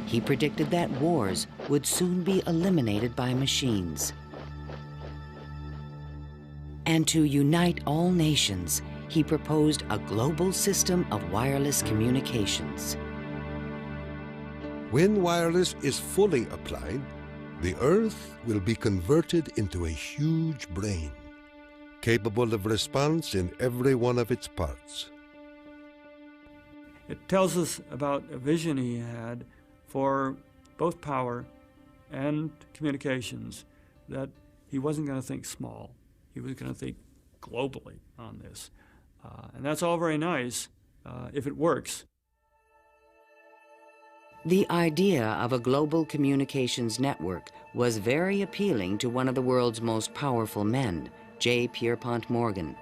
He predicted that wars would soon be eliminated by machines. And to unite all nations, he proposed a global system of wireless communications. When wireless is fully applied, the Earth will be converted into a huge brain, capable of response in every one of its parts. It tells us about a vision he had for both power and communications, that he wasn't going to think small. He was going to think globally on this. And that's all very nice if it works. The idea of a global communications network was very appealing to one of the world's most powerful men, J. Pierpont Morgan.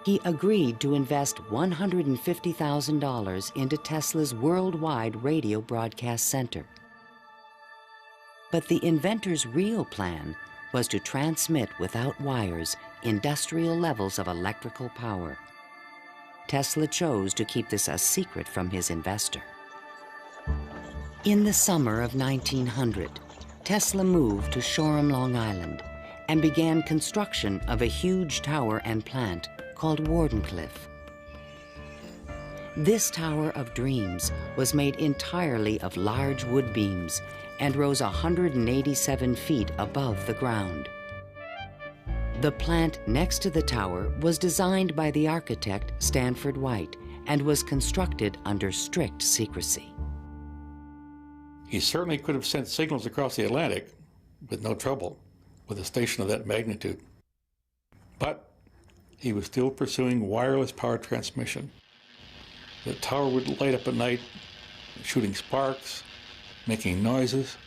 He agreed to invest $150,000 into Tesla's worldwide radio broadcast center. But the inventor's real plan was to transmit without wires industrial levels of electrical power. Tesla chose to keep this a secret from his investor. In the summer of 1900, Tesla moved to Shoreham, Long Island, and began construction of a huge tower and plant called Wardenclyffe. This Tower of Dreams was made entirely of large wood beams and rose 187 feet above the ground. The plant next to the tower was designed by the architect Stanford White and was constructed under strict secrecy. He certainly could have sent signals across the Atlantic with no trouble with a station of that magnitude. But he was still pursuing wireless power transmission. The tower would light up at night, shooting sparks, making noises.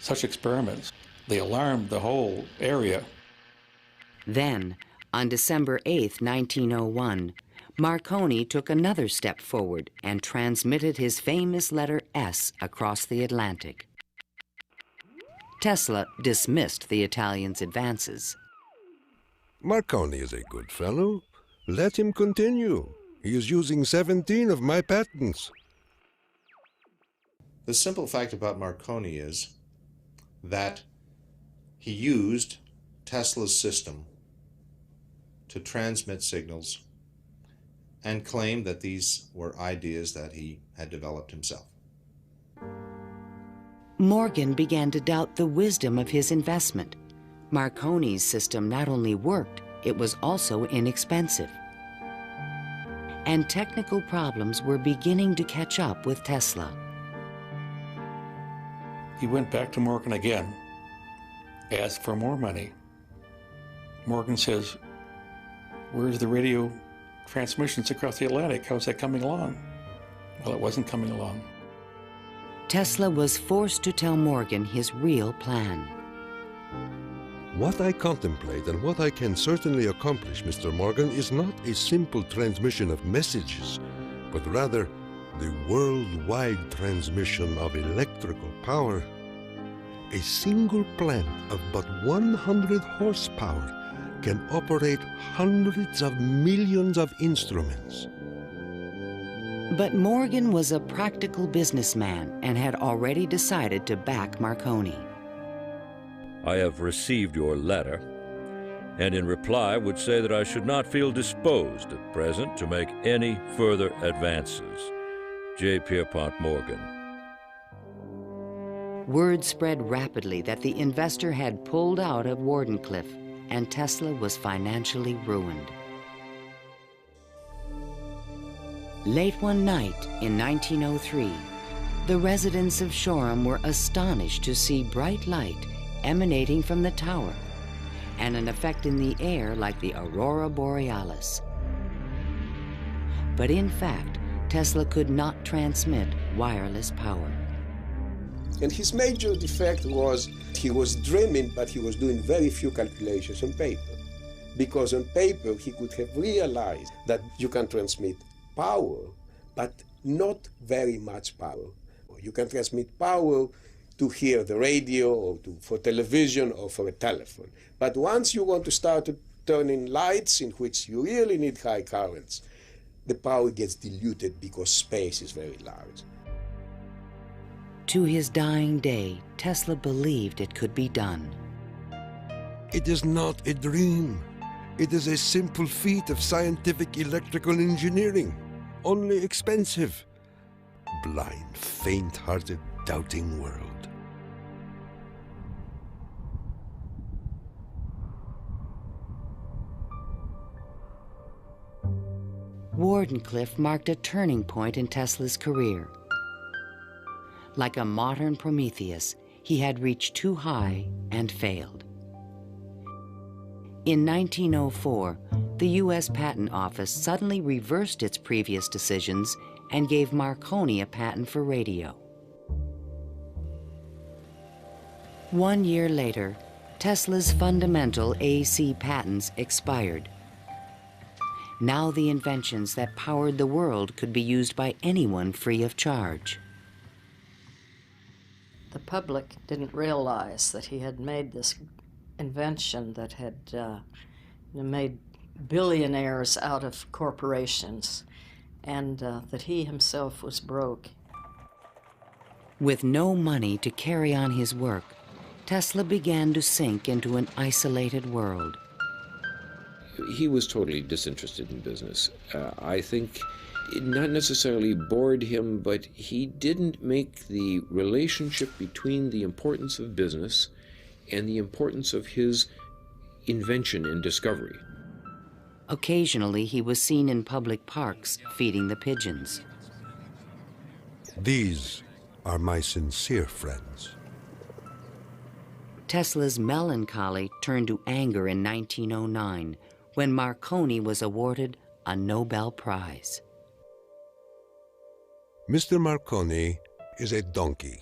Such experiments, they alarmed the whole area. Then, on December 8, 1901, Marconi took another step forward and transmitted his famous letter S across the Atlantic. Tesla dismissed the Italian's advances. Marconi is a good fellow. Let him continue. He is using 17 of my patents. The simple fact about Marconi is that he used Tesla's system to transmit signals and claimed that these were ideas that he had developed himself. Morgan began to doubt the wisdom of his investment. Marconi's system not only worked, it was also inexpensive. And technical problems were beginning to catch up with Tesla. He went back to Morgan again, asked for more money. Morgan says, Where's the radio transmissions across the Atlantic? How's that coming along? Well, it wasn't coming along. Tesla was forced to tell Morgan his real plan. What I contemplate and what I can certainly accomplish, Mr. Morgan, is not a simple transmission of messages, but rather the worldwide transmission of electrical power. A single plant of but 100 horsepower can operate hundreds of millions of instruments. But Morgan was a practical businessman and had already decided to back Marconi. I have received your letter, and in reply would say that I should not feel disposed at present to make any further advances. J. Pierpont Morgan. Word spread rapidly that the investor had pulled out of Wardenclyffe, and Tesla was financially ruined. Late one night in 1903, the residents of Shoreham were astonished to see bright light emanating from the tower and an effect in the air like the aurora borealis. But in fact, Tesla could not transmit wireless power. And his major defect was he was dreaming, but he was doing very few calculations on paper. Because on paper, he could have realized that you can transmit power, but not very much power. You can transmit power to hear the radio or for television or for a telephone. But once you want to start turning lights in which you really need high currents, the power gets diluted because space is very large. To his dying day, Tesla believed it could be done. It is not a dream. It is a simple feat of scientific electrical engineering, only expensive. Blind, faint-hearted, doubting world. Wardenclyffe marked a turning point in Tesla's career. Like a modern Prometheus, he had reached too high and failed. In 1904, the U.S. Patent Office suddenly reversed its previous decisions and gave Marconi a patent for radio. 1 year later, Tesla's fundamental AC patents expired. Now the inventions that powered the world could be used by anyone free of charge. The public didn't realize that he had made this invention that had made billionaires out of corporations, and that he himself was broke. With no money to carry on his work, Tesla began to sink into an isolated world. He was totally disinterested in business. I think it not necessarily bored him, but he didn't make the relationship between the importance of business and the importance of his invention and discovery. Occasionally, he was seen in public parks feeding the pigeons. These are my sincere friends. Tesla's melancholy turned to anger in 1909 when Marconi was awarded a Nobel Prize. Mr. Marconi is a donkey.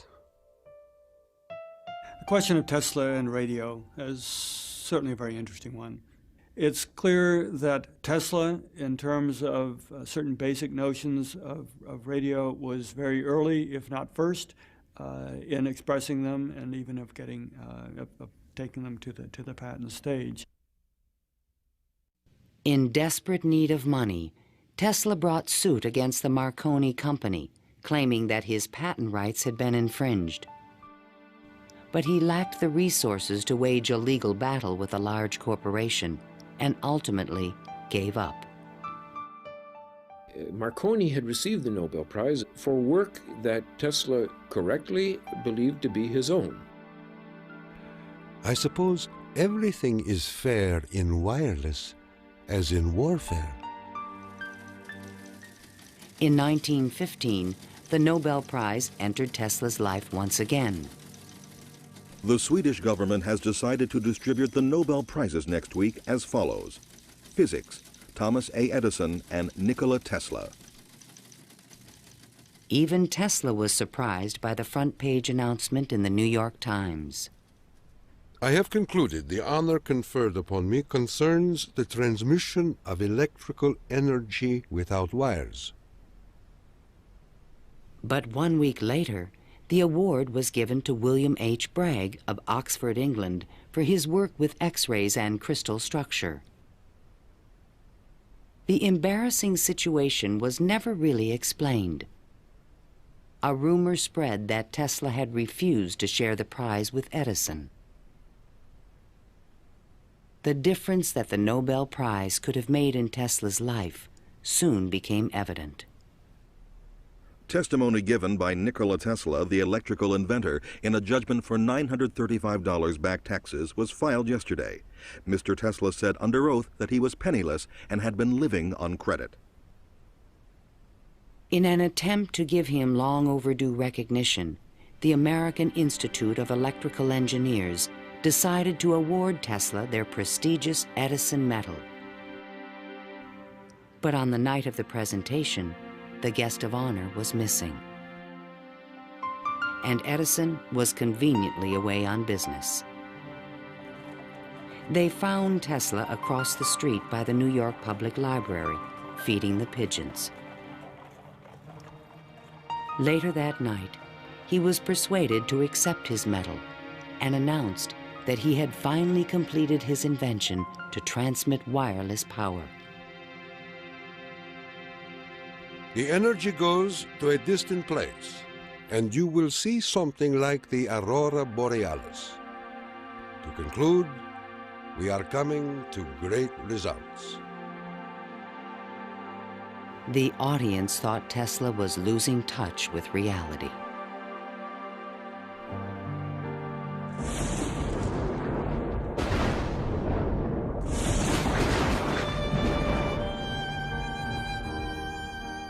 The question of Tesla and radio is certainly a very interesting one. It's clear that Tesla, in terms of certain basic notions of radio, was very early, if not first, in expressing them and even of getting of taking them to the patent stage. In desperate need of money, Tesla brought suit against the Marconi company, claiming that his patent rights had been infringed. But he lacked the resources to wage a legal battle with a large corporation, and ultimately gave up. Marconi had received the Nobel Prize for work that Tesla correctly believed to be his own. I suppose everything is fair in wireless as in warfare. In 1915, the Nobel Prize entered Tesla's life once again. The Swedish government has decided to distribute the Nobel Prizes next week as follows. Physics, Thomas A. Edison and Nikola Tesla. Even Tesla was surprised by the front-page announcement in the New York Times. I have concluded the honor conferred upon me concerns the transmission of electrical energy without wires. But 1 week later, the award was given to William H. Bragg of Oxford, England, for his work with X-rays and crystal structure. The embarrassing situation was never really explained. A rumor spread that Tesla had refused to share the prize with Edison. The difference that the Nobel Prize could have made in Tesla's life soon became evident. Testimony given by Nikola Tesla, the electrical inventor, in a judgment for $935 back taxes was filed yesterday. Mr. Tesla said under oath that he was penniless and had been living on credit. In an attempt to give him long overdue recognition, the American Institute of Electrical Engineers decided to award Tesla their prestigious Edison Medal. But on the night of the presentation, the guest of honor was missing. And Edison was conveniently away on business. They found Tesla across the street by the New York Public Library, feeding the pigeons. Later that night, he was persuaded to accept his medal and announced that he had finally completed his invention to transmit wireless power. The energy goes to a distant place, and you will see something like the aurora borealis. To conclude, we are coming to great results. The audience thought Tesla was losing touch with reality.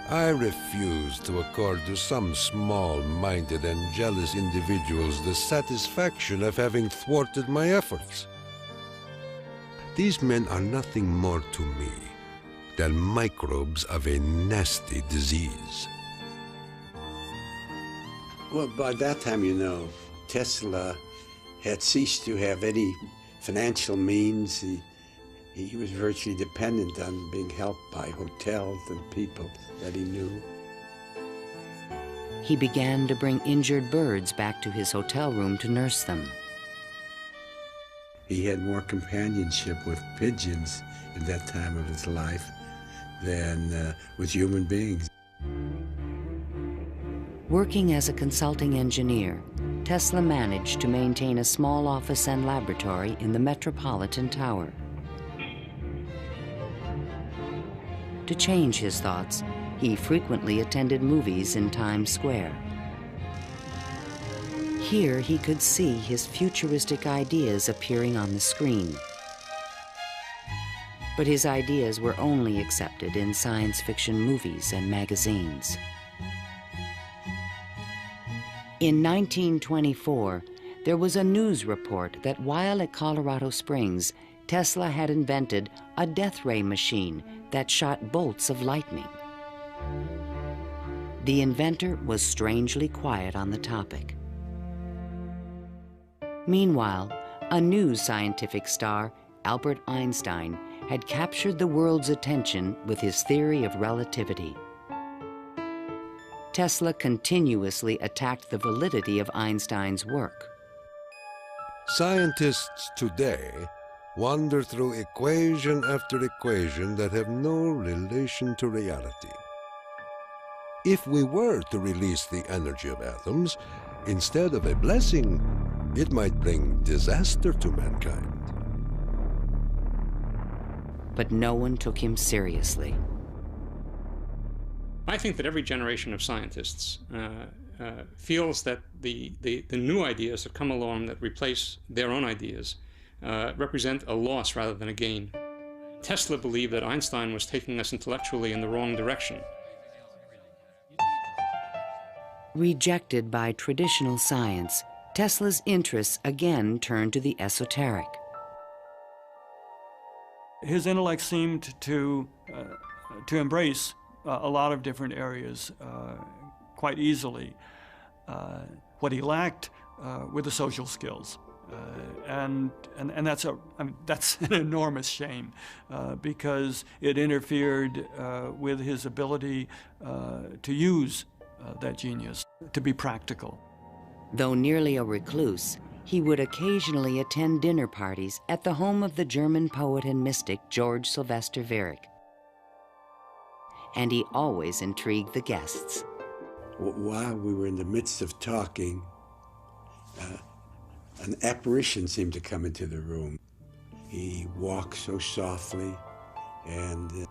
I refuse to accord to some small-minded and jealous individuals the satisfaction of having thwarted my efforts. These men are nothing more to me than microbes of a nasty disease. Well, by that time, you know, Tesla had ceased to have any financial means. He was virtually dependent on being helped by hotels and people that he knew. He began to bring injured birds back to his hotel room to nurse them. He had more companionship with pigeons in that time of his life than with human beings. Working as a consulting engineer, Tesla managed to maintain a small office and laboratory in the Metropolitan Tower. To change his thoughts, he frequently attended movies in Times Square. Here he could see his futuristic ideas appearing on the screen. But his ideas were only accepted in science fiction movies and magazines. In 1924, there was a news report that while at Colorado Springs, Tesla had invented a death ray machine that shot bolts of lightning. The inventor was strangely quiet on the topic. Meanwhile, a new scientific star, Albert Einstein, had captured the world's attention with his theory of relativity. Tesla continuously attacked the validity of Einstein's work. Scientists today wander through equation after equation that have no relation to reality. If we were to release the energy of atoms, instead of a blessing, it might bring disaster to mankind. But no one took him seriously. I think that every generation of scientists feels that the new ideas that come along that replace their own ideas represent a loss rather than a gain. Tesla believed that Einstein was taking us intellectually in the wrong direction. Rejected by traditional science, Tesla's interests again turned to the esoteric. His intellect seemed to embrace a lot of different areas quite easily. What he lacked were the social skills. And that's an enormous shame because it interfered with his ability to use that genius, to be practical. Though nearly a recluse, he would occasionally attend dinner parties at the home of the German poet and mystic George Sylvester Viereck. And he always intrigued the guests. While we were in the midst of talking, an apparition seemed to come into the room. He walked so softly, and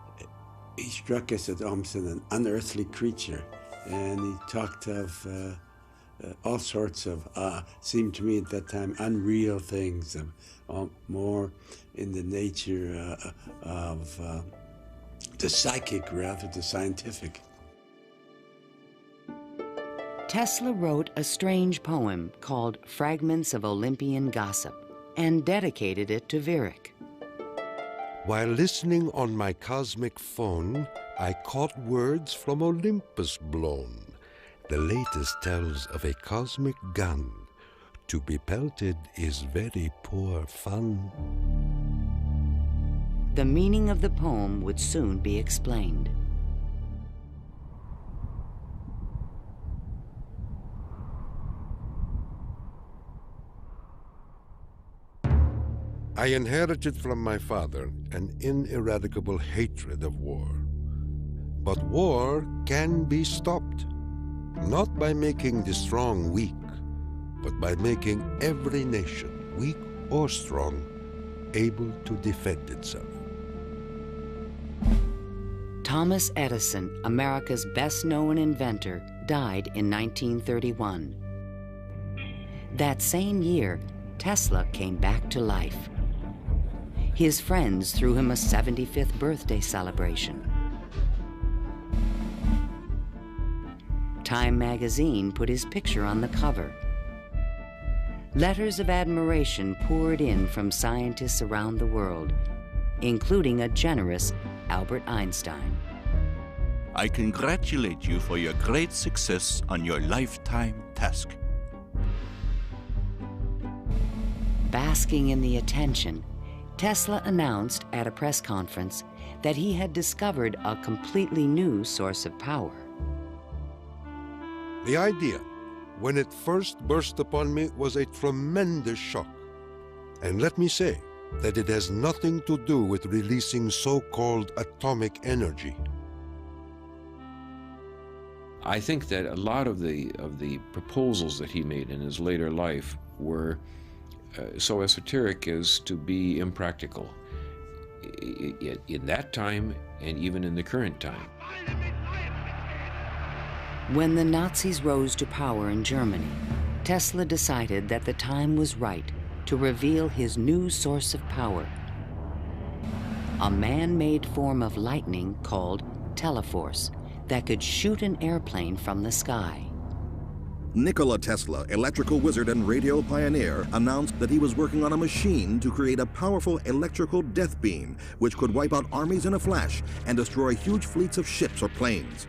he struck us as almost an unearthly creature. And he talked of all sorts of, seemed to me at that time, unreal things, more in the nature of the psychic rather than the scientific. Tesla wrote a strange poem called Fragments of Olympian Gossip and dedicated it to Viereck. While listening on my cosmic phone, I caught words from Olympus blown. The latest tells of a cosmic gun. To be pelted is very poor fun. The meaning of the poem would soon be explained. I inherited from my father an ineradicable hatred of war. But war can be stopped, not by making the strong weak, but by making every nation, weak or strong, able to defend itself. Thomas Edison, America's best-known inventor, died in 1931. That same year, Tesla came back to life. His friends threw him a 75th birthday celebration. Time magazine put his picture on the cover. Letters of admiration poured in from scientists around the world, including a generous Albert Einstein. I congratulate you for your great success on your lifetime task. Basking in the attention, Tesla announced at a press conference that he had discovered a completely new source of power. The idea, when it first burst upon me, was a tremendous shock. And let me say that it has nothing to do with releasing so-called atomic energy. I think that a lot of the proposals that he made in his later life were so esoteric as to be impractical in that time and even in the current time. When the Nazis rose to power in Germany, Tesla decided that the time was right to reveal his new source of power, a man-made form of lightning called teleforce that could shoot an airplane from the sky. Nikola Tesla, electrical wizard and radio pioneer, announced that he was working on a machine to create a powerful electrical death beam which could wipe out armies in a flash and destroy huge fleets of ships or planes.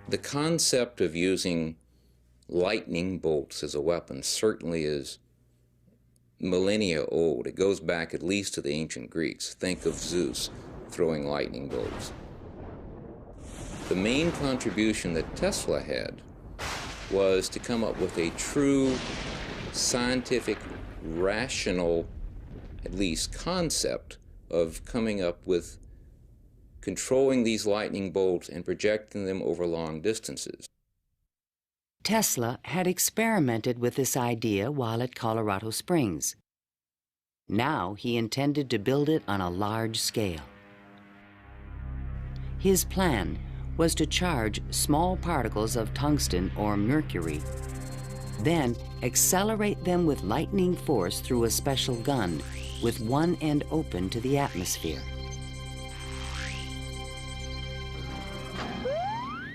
The concept of using lightning bolts as a weapon certainly is millennia old. It goes back at least to the ancient Greeks. Think of Zeus throwing lightning bolts. The main contribution that Tesla had was to come up with a true scientific, rational, at least concept of coming up with controlling these lightning bolts and projecting them over long distances. Tesla had experimented with this idea while at Colorado Springs. Now he intended to build it on a large scale. His plan was to charge small particles of tungsten or mercury, then accelerate them with lightning force through a special gun with one end open to the atmosphere.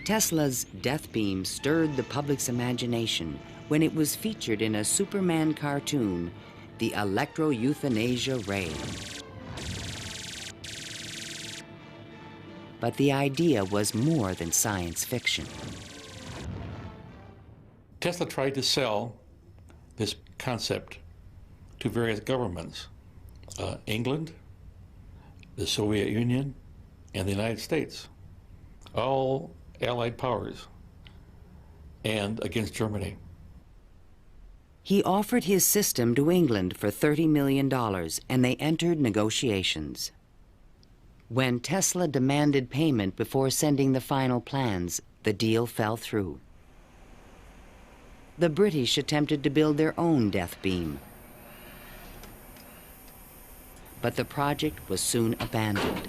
Tesla's death beam stirred the public's imagination when it was featured in a Superman cartoon, the Electro-Euthanasia Ray. but the idea was more than science fiction. Tesla tried to sell this concept to various governments, England, the Soviet Union, and the United States, all Allied powers, and against Germany. He offered his system to England for $30 million, and they entered negotiations. When Tesla demanded payment before sending the final plans, the deal fell through. The British attempted to build their own death beam, but the project was soon abandoned.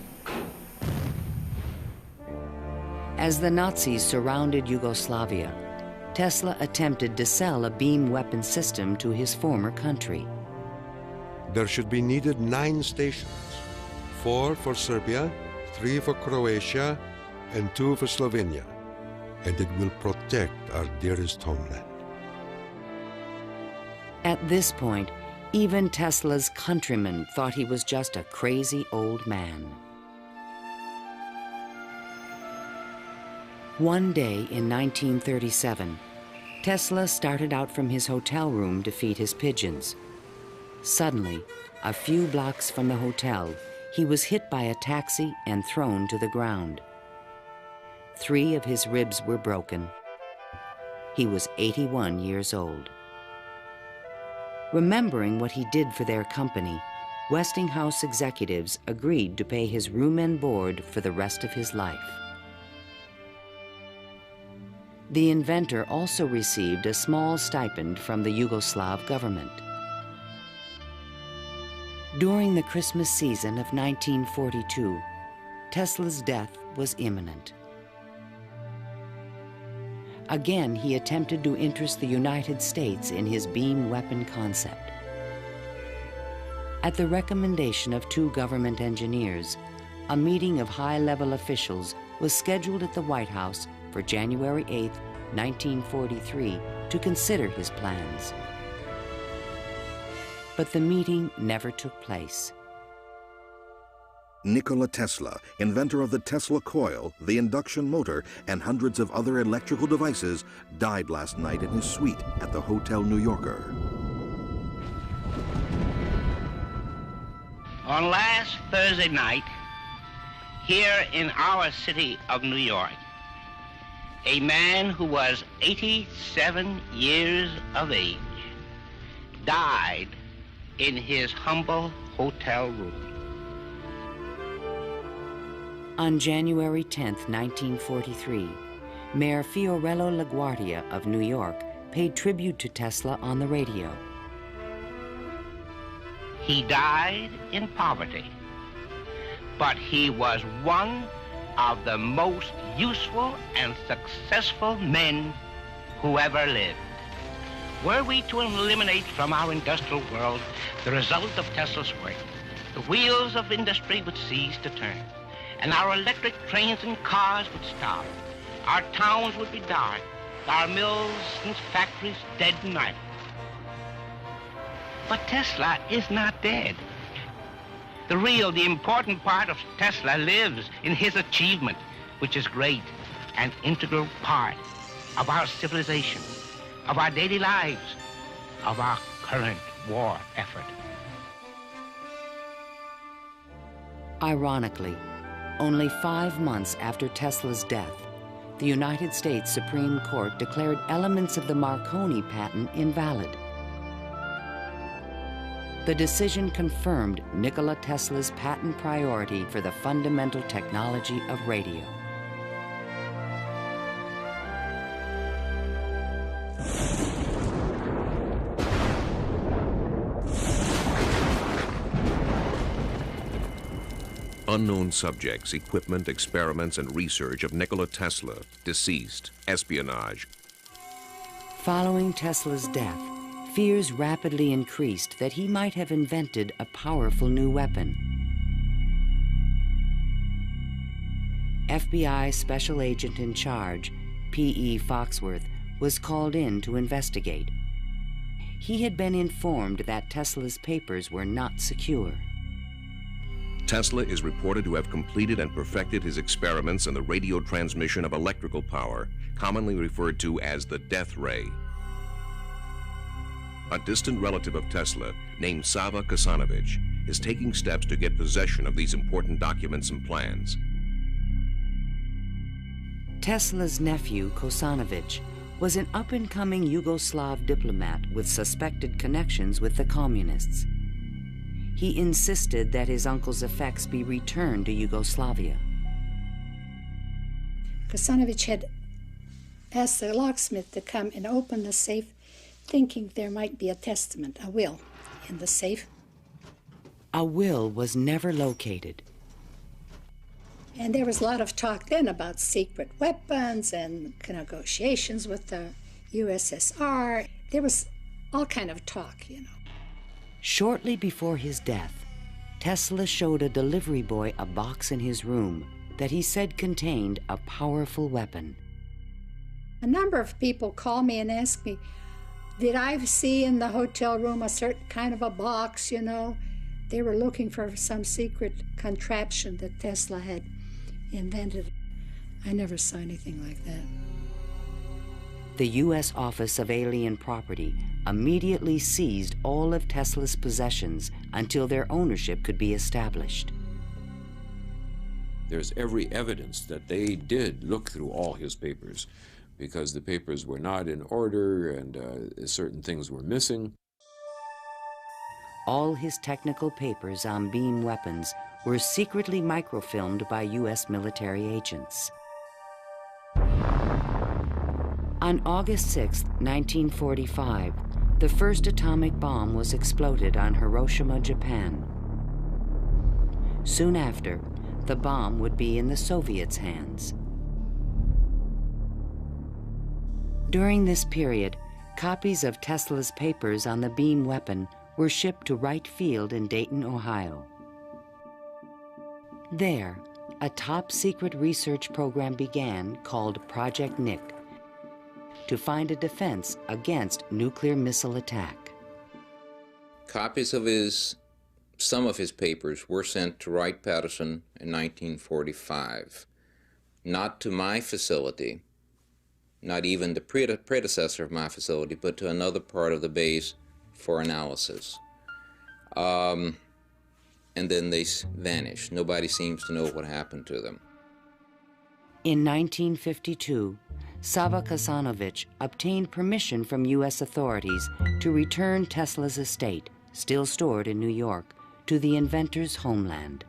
As the Nazis surrounded Yugoslavia, Tesla attempted to sell a beam weapon system to his former country. There should be needed 9 stations, 4 for Serbia, 3 for Croatia, and 2 for Slovenia, and it will protect our dearest homeland. At this point, even Tesla's countrymen thought he was just a crazy old man. One day in 1937, Tesla started out from his hotel room to feed his pigeons. Suddenly, a few blocks from the hotel, he was hit by a taxi and thrown to the ground. 3 of his ribs were broken. He was 81 years old. Remembering what he did for their company, Westinghouse executives agreed to pay his room and board for the rest of his life. The inventor also received a small stipend from the Yugoslav government. During the Christmas season of 1942, Tesla's death was imminent. Again, he attempted to interest the United States in his beam weapon concept. At the recommendation of 2 government engineers, a meeting of high-level officials was scheduled at the White House for January 8, 1943, to consider his plans. But the meeting never took place. Nikola Tesla, inventor of the Tesla coil, the induction motor, and hundreds of other electrical devices, died last night in his suite at the Hotel New Yorker. On last Thursday night, here in our city of New York, a man who was 87 years of age died in his humble hotel room. On January 10, 1943, Mayor Fiorello LaGuardia of New York paid tribute to Tesla on the radio. He died in poverty, but he was one of the most useful and successful men who ever lived. Were we to eliminate from our industrial world the result of Tesla's work, the wheels of industry would cease to turn, and our electric trains and cars would stop. Our towns would be dark, our mills and factories dead and idle. But Tesla is not dead. The important part of Tesla lives in his achievement, which is great and integral part of our civilization, of our daily lives, of our current war effort. Ironically, only 5 months after Tesla's death, the United States Supreme Court declared elements of the Marconi patent invalid. The decision confirmed Nikola Tesla's patent priority for the fundamental technology of radio. Unknown subjects, equipment, experiments, and research of Nikola Tesla, deceased, espionage. Following Tesla's death, fears rapidly increased that he might have invented a powerful new weapon. FBI Special Agent in Charge, P.E. Foxworth, was called in to investigate. He had been informed that Tesla's papers were not secure. Tesla is reported to have completed and perfected his experiments in the radio transmission of electrical power, commonly referred to as the death ray. A distant relative of Tesla, named Sava Kasanovich, is taking steps to get possession of these important documents and plans. Tesla's nephew, Kosanovich, was an up-and-coming Yugoslav diplomat with suspected connections with the communists. He insisted that his uncle's effects be returned to Yugoslavia. Kosanovich had asked the locksmith to come and open the safe, thinking there might be a testament, a will, in the safe. A will was never located. And there was a lot of talk then about secret weapons and negotiations with the USSR. There was all kind of talk, you know. Shortly before his death, Tesla showed a delivery boy a box in his room that he said contained a powerful weapon. A number of people call me and ask me, did I see in the hotel room a certain kind of a box, you know? They were looking for some secret contraption that Tesla had invented. I never saw anything like that. The U.S. Office of Alien Property immediately seized all of Tesla's possessions until their ownership could be established. There's every evidence that they did look through all his papers, because the papers were not in order and certain things were missing. All his technical papers on beam weapons were secretly microfilmed by U.S. military agents. On August 6, 1945, the first atomic bomb was exploded on Hiroshima, Japan. Soon after, the bomb would be in the Soviets' hands. During this period, copies of Tesla's papers on the beam weapon were shipped to Wright Field in Dayton, Ohio. There, a top-secret research program began called Project NIK to find a defense against nuclear missile attack. Copies of some of his papers were sent to Wright-Patterson in 1945, not to my facility, not even the predecessor of my facility, but to another part of the base for analysis. And then they vanished. Nobody seems to know what happened to them. In 1952, Sava Kasanovich obtained permission from U.S. authorities to return Tesla's estate, still stored in New York, to the inventor's homeland.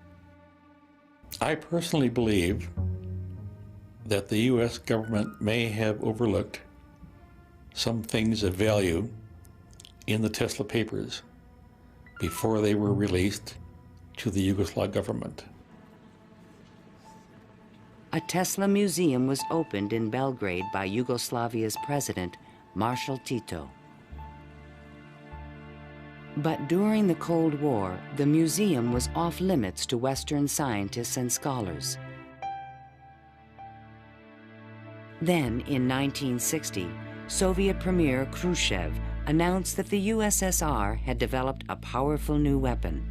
I personally believe that the U.S. government may have overlooked some things of value in the Tesla papers before they were released to the Yugoslav government. A Tesla museum was opened in Belgrade by Yugoslavia's president, Marshal Tito. But during the Cold War, the museum was off limits to Western scientists and scholars. Then, in 1960, Soviet Premier Khrushchev announced that the USSR had developed a powerful new weapon.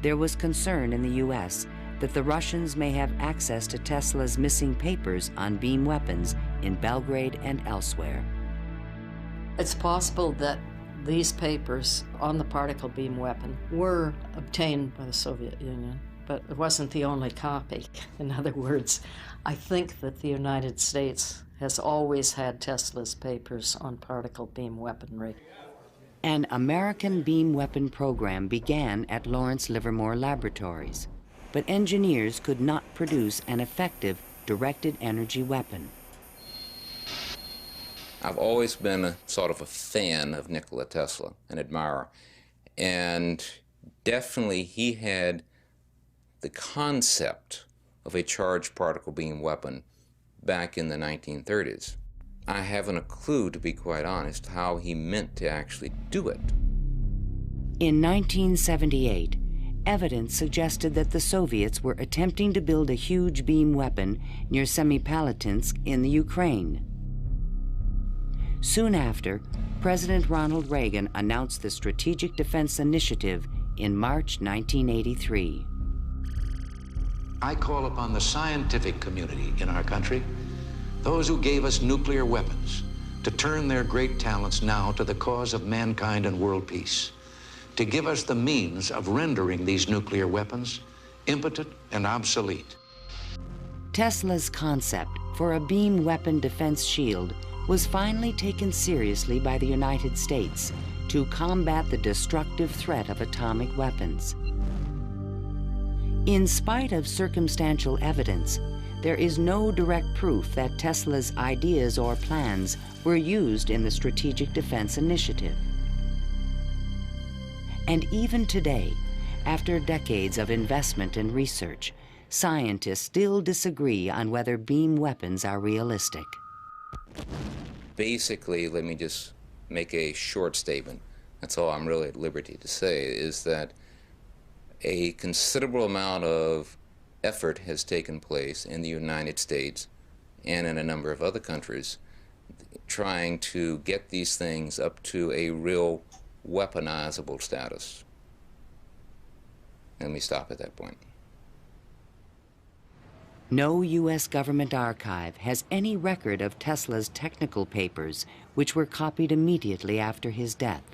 There was concern in the U.S. that the Russians may have access to Tesla's missing papers on beam weapons in Belgrade and elsewhere. It's possible that these papers on the particle beam weapon were obtained by the Soviet Union, but it wasn't the only copy. In other words, I think that the United States has always had Tesla's papers on particle beam weaponry. An American beam weapon program began at Lawrence Livermore Laboratories, but engineers could not produce an effective directed energy weapon. I've always been a sort of a fan of Nikola Tesla, an admirer, and definitely he had the concept of a charged particle beam weapon back in the 1930s. I haven't a clue, to be quite honest, how he meant to actually do it. In 1978, evidence suggested that the Soviets were attempting to build a huge beam weapon near Semipalatinsk in the Ukraine. Soon after, President Ronald Reagan announced the Strategic Defense Initiative in March 1983. I call upon the scientific community in our country, those who gave us nuclear weapons, to turn their great talents now to the cause of mankind and world peace, to give us the means of rendering these nuclear weapons impotent and obsolete. Tesla's concept for a beam weapon defense shield was finally taken seriously by the United States to combat the destructive threat of atomic weapons. In spite of circumstantial evidence, there is no direct proof that Tesla's ideas or plans were used in the Strategic Defense Initiative. And even today, after decades of investment and research, scientists still disagree on whether beam weapons are realistic. Basically, let me just make a short statement. That's all I'm really at liberty to say, is that a considerable amount of effort has taken place in the United States and in a number of other countries trying to get these things up to a real weaponizable status. Let me stop at that point. No U.S. government archive has any record of Tesla's technical papers, which were copied immediately after his death.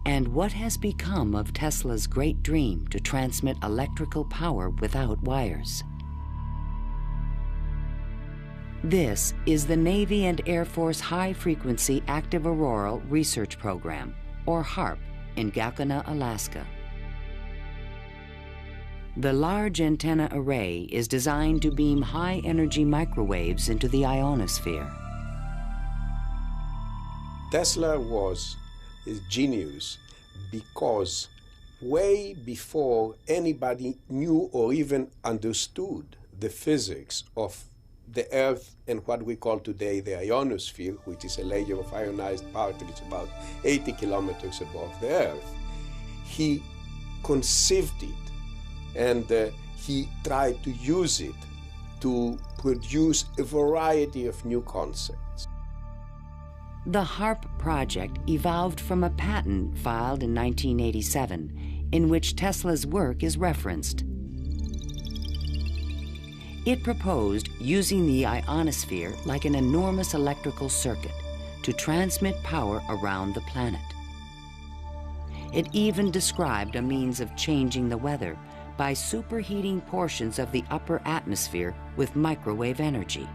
And what has become of Tesla's great dream to transmit electrical power without wires? This is the Navy and Air Force High Frequency Active Auroral Research Program, or HAARP, in Gakona, Alaska. The large antenna array is designed to beam high-energy microwaves into the ionosphere. Tesla was a genius because way before anybody knew or even understood the physics of the Earth and what we call today the ionosphere, which is a layer of ionized particles about 80 kilometers above the Earth, he conceived it. And he tried to use it to produce a variety of new concepts. The HAARP project evolved from a patent filed in 1987, in which Tesla's work is referenced. It proposed using the ionosphere like an enormous electrical circuit to transmit power around the planet. It even described a means of changing the weather by superheating portions of the upper atmosphere with microwave energy.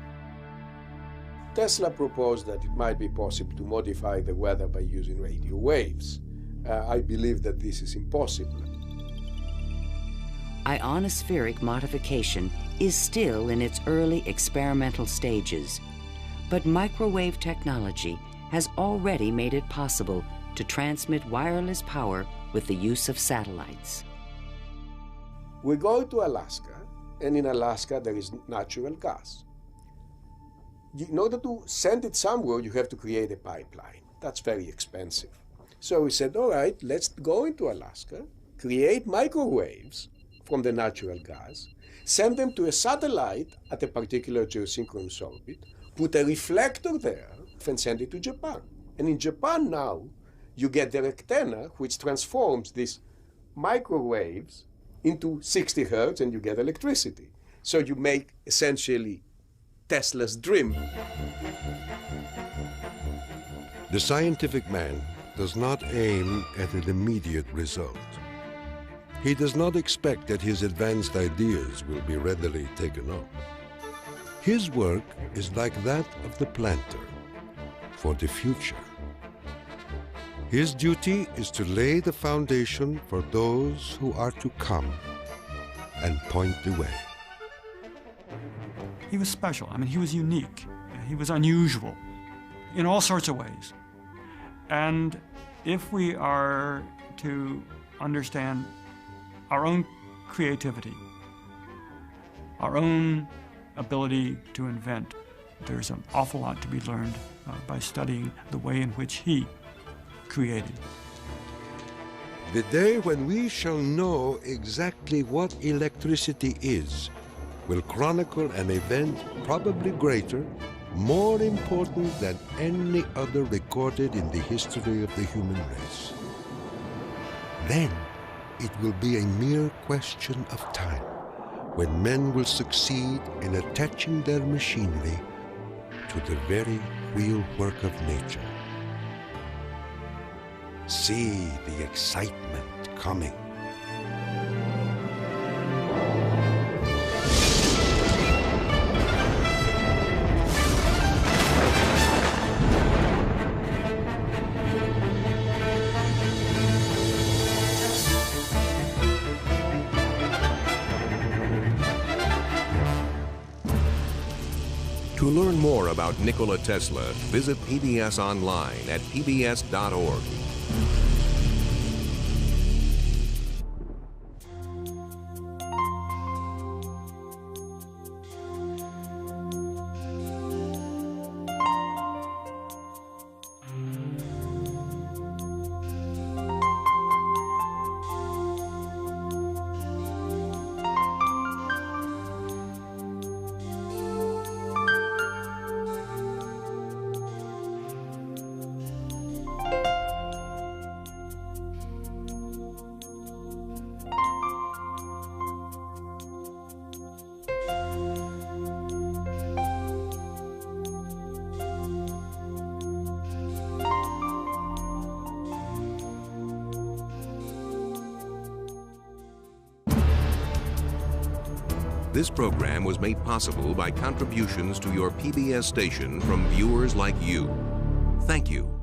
Tesla proposed that it might be possible to modify the weather by using radio waves. I believe that this is impossible. Ionospheric modification is still in its early experimental stages, but microwave technology has already made it possible to transmit wireless power with the use of satellites. We go to Alaska, and in Alaska there is natural gas. In order to send it somewhere, you have to create a pipeline. That's very expensive. So we said, all right, let's go into Alaska, create microwaves from the natural gas, send them to a satellite at a particular geosynchronous orbit, put a reflector there, and send it to Japan. And in Japan now, you get the antenna, which transforms these microwaves into 60 hertz, and you get electricity. So you make essentially Tesla's dream. The scientific man does not aim at an immediate result. He does not expect that his advanced ideas will be readily taken up. His work is like that of the planter for the future. His duty is to lay the foundation for those who are to come and point the way. He was special. I mean, he was unique. He was unusual in all sorts of ways. And if we are to understand our own creativity, our own ability to invent, there's an awful lot to be learned by studying the way in which he created. The day when we shall know exactly what electricity is will chronicle an event probably greater, more important than any other recorded in the history of the human race. Then it will be a mere question of time when men will succeed in attaching their machinery to the very wheelwork of nature. See the excitement coming. To learn more about Nikola Tesla, visit PBS online at pbs.org. This program was made possible by contributions to your PBS station from viewers like you. Thank you.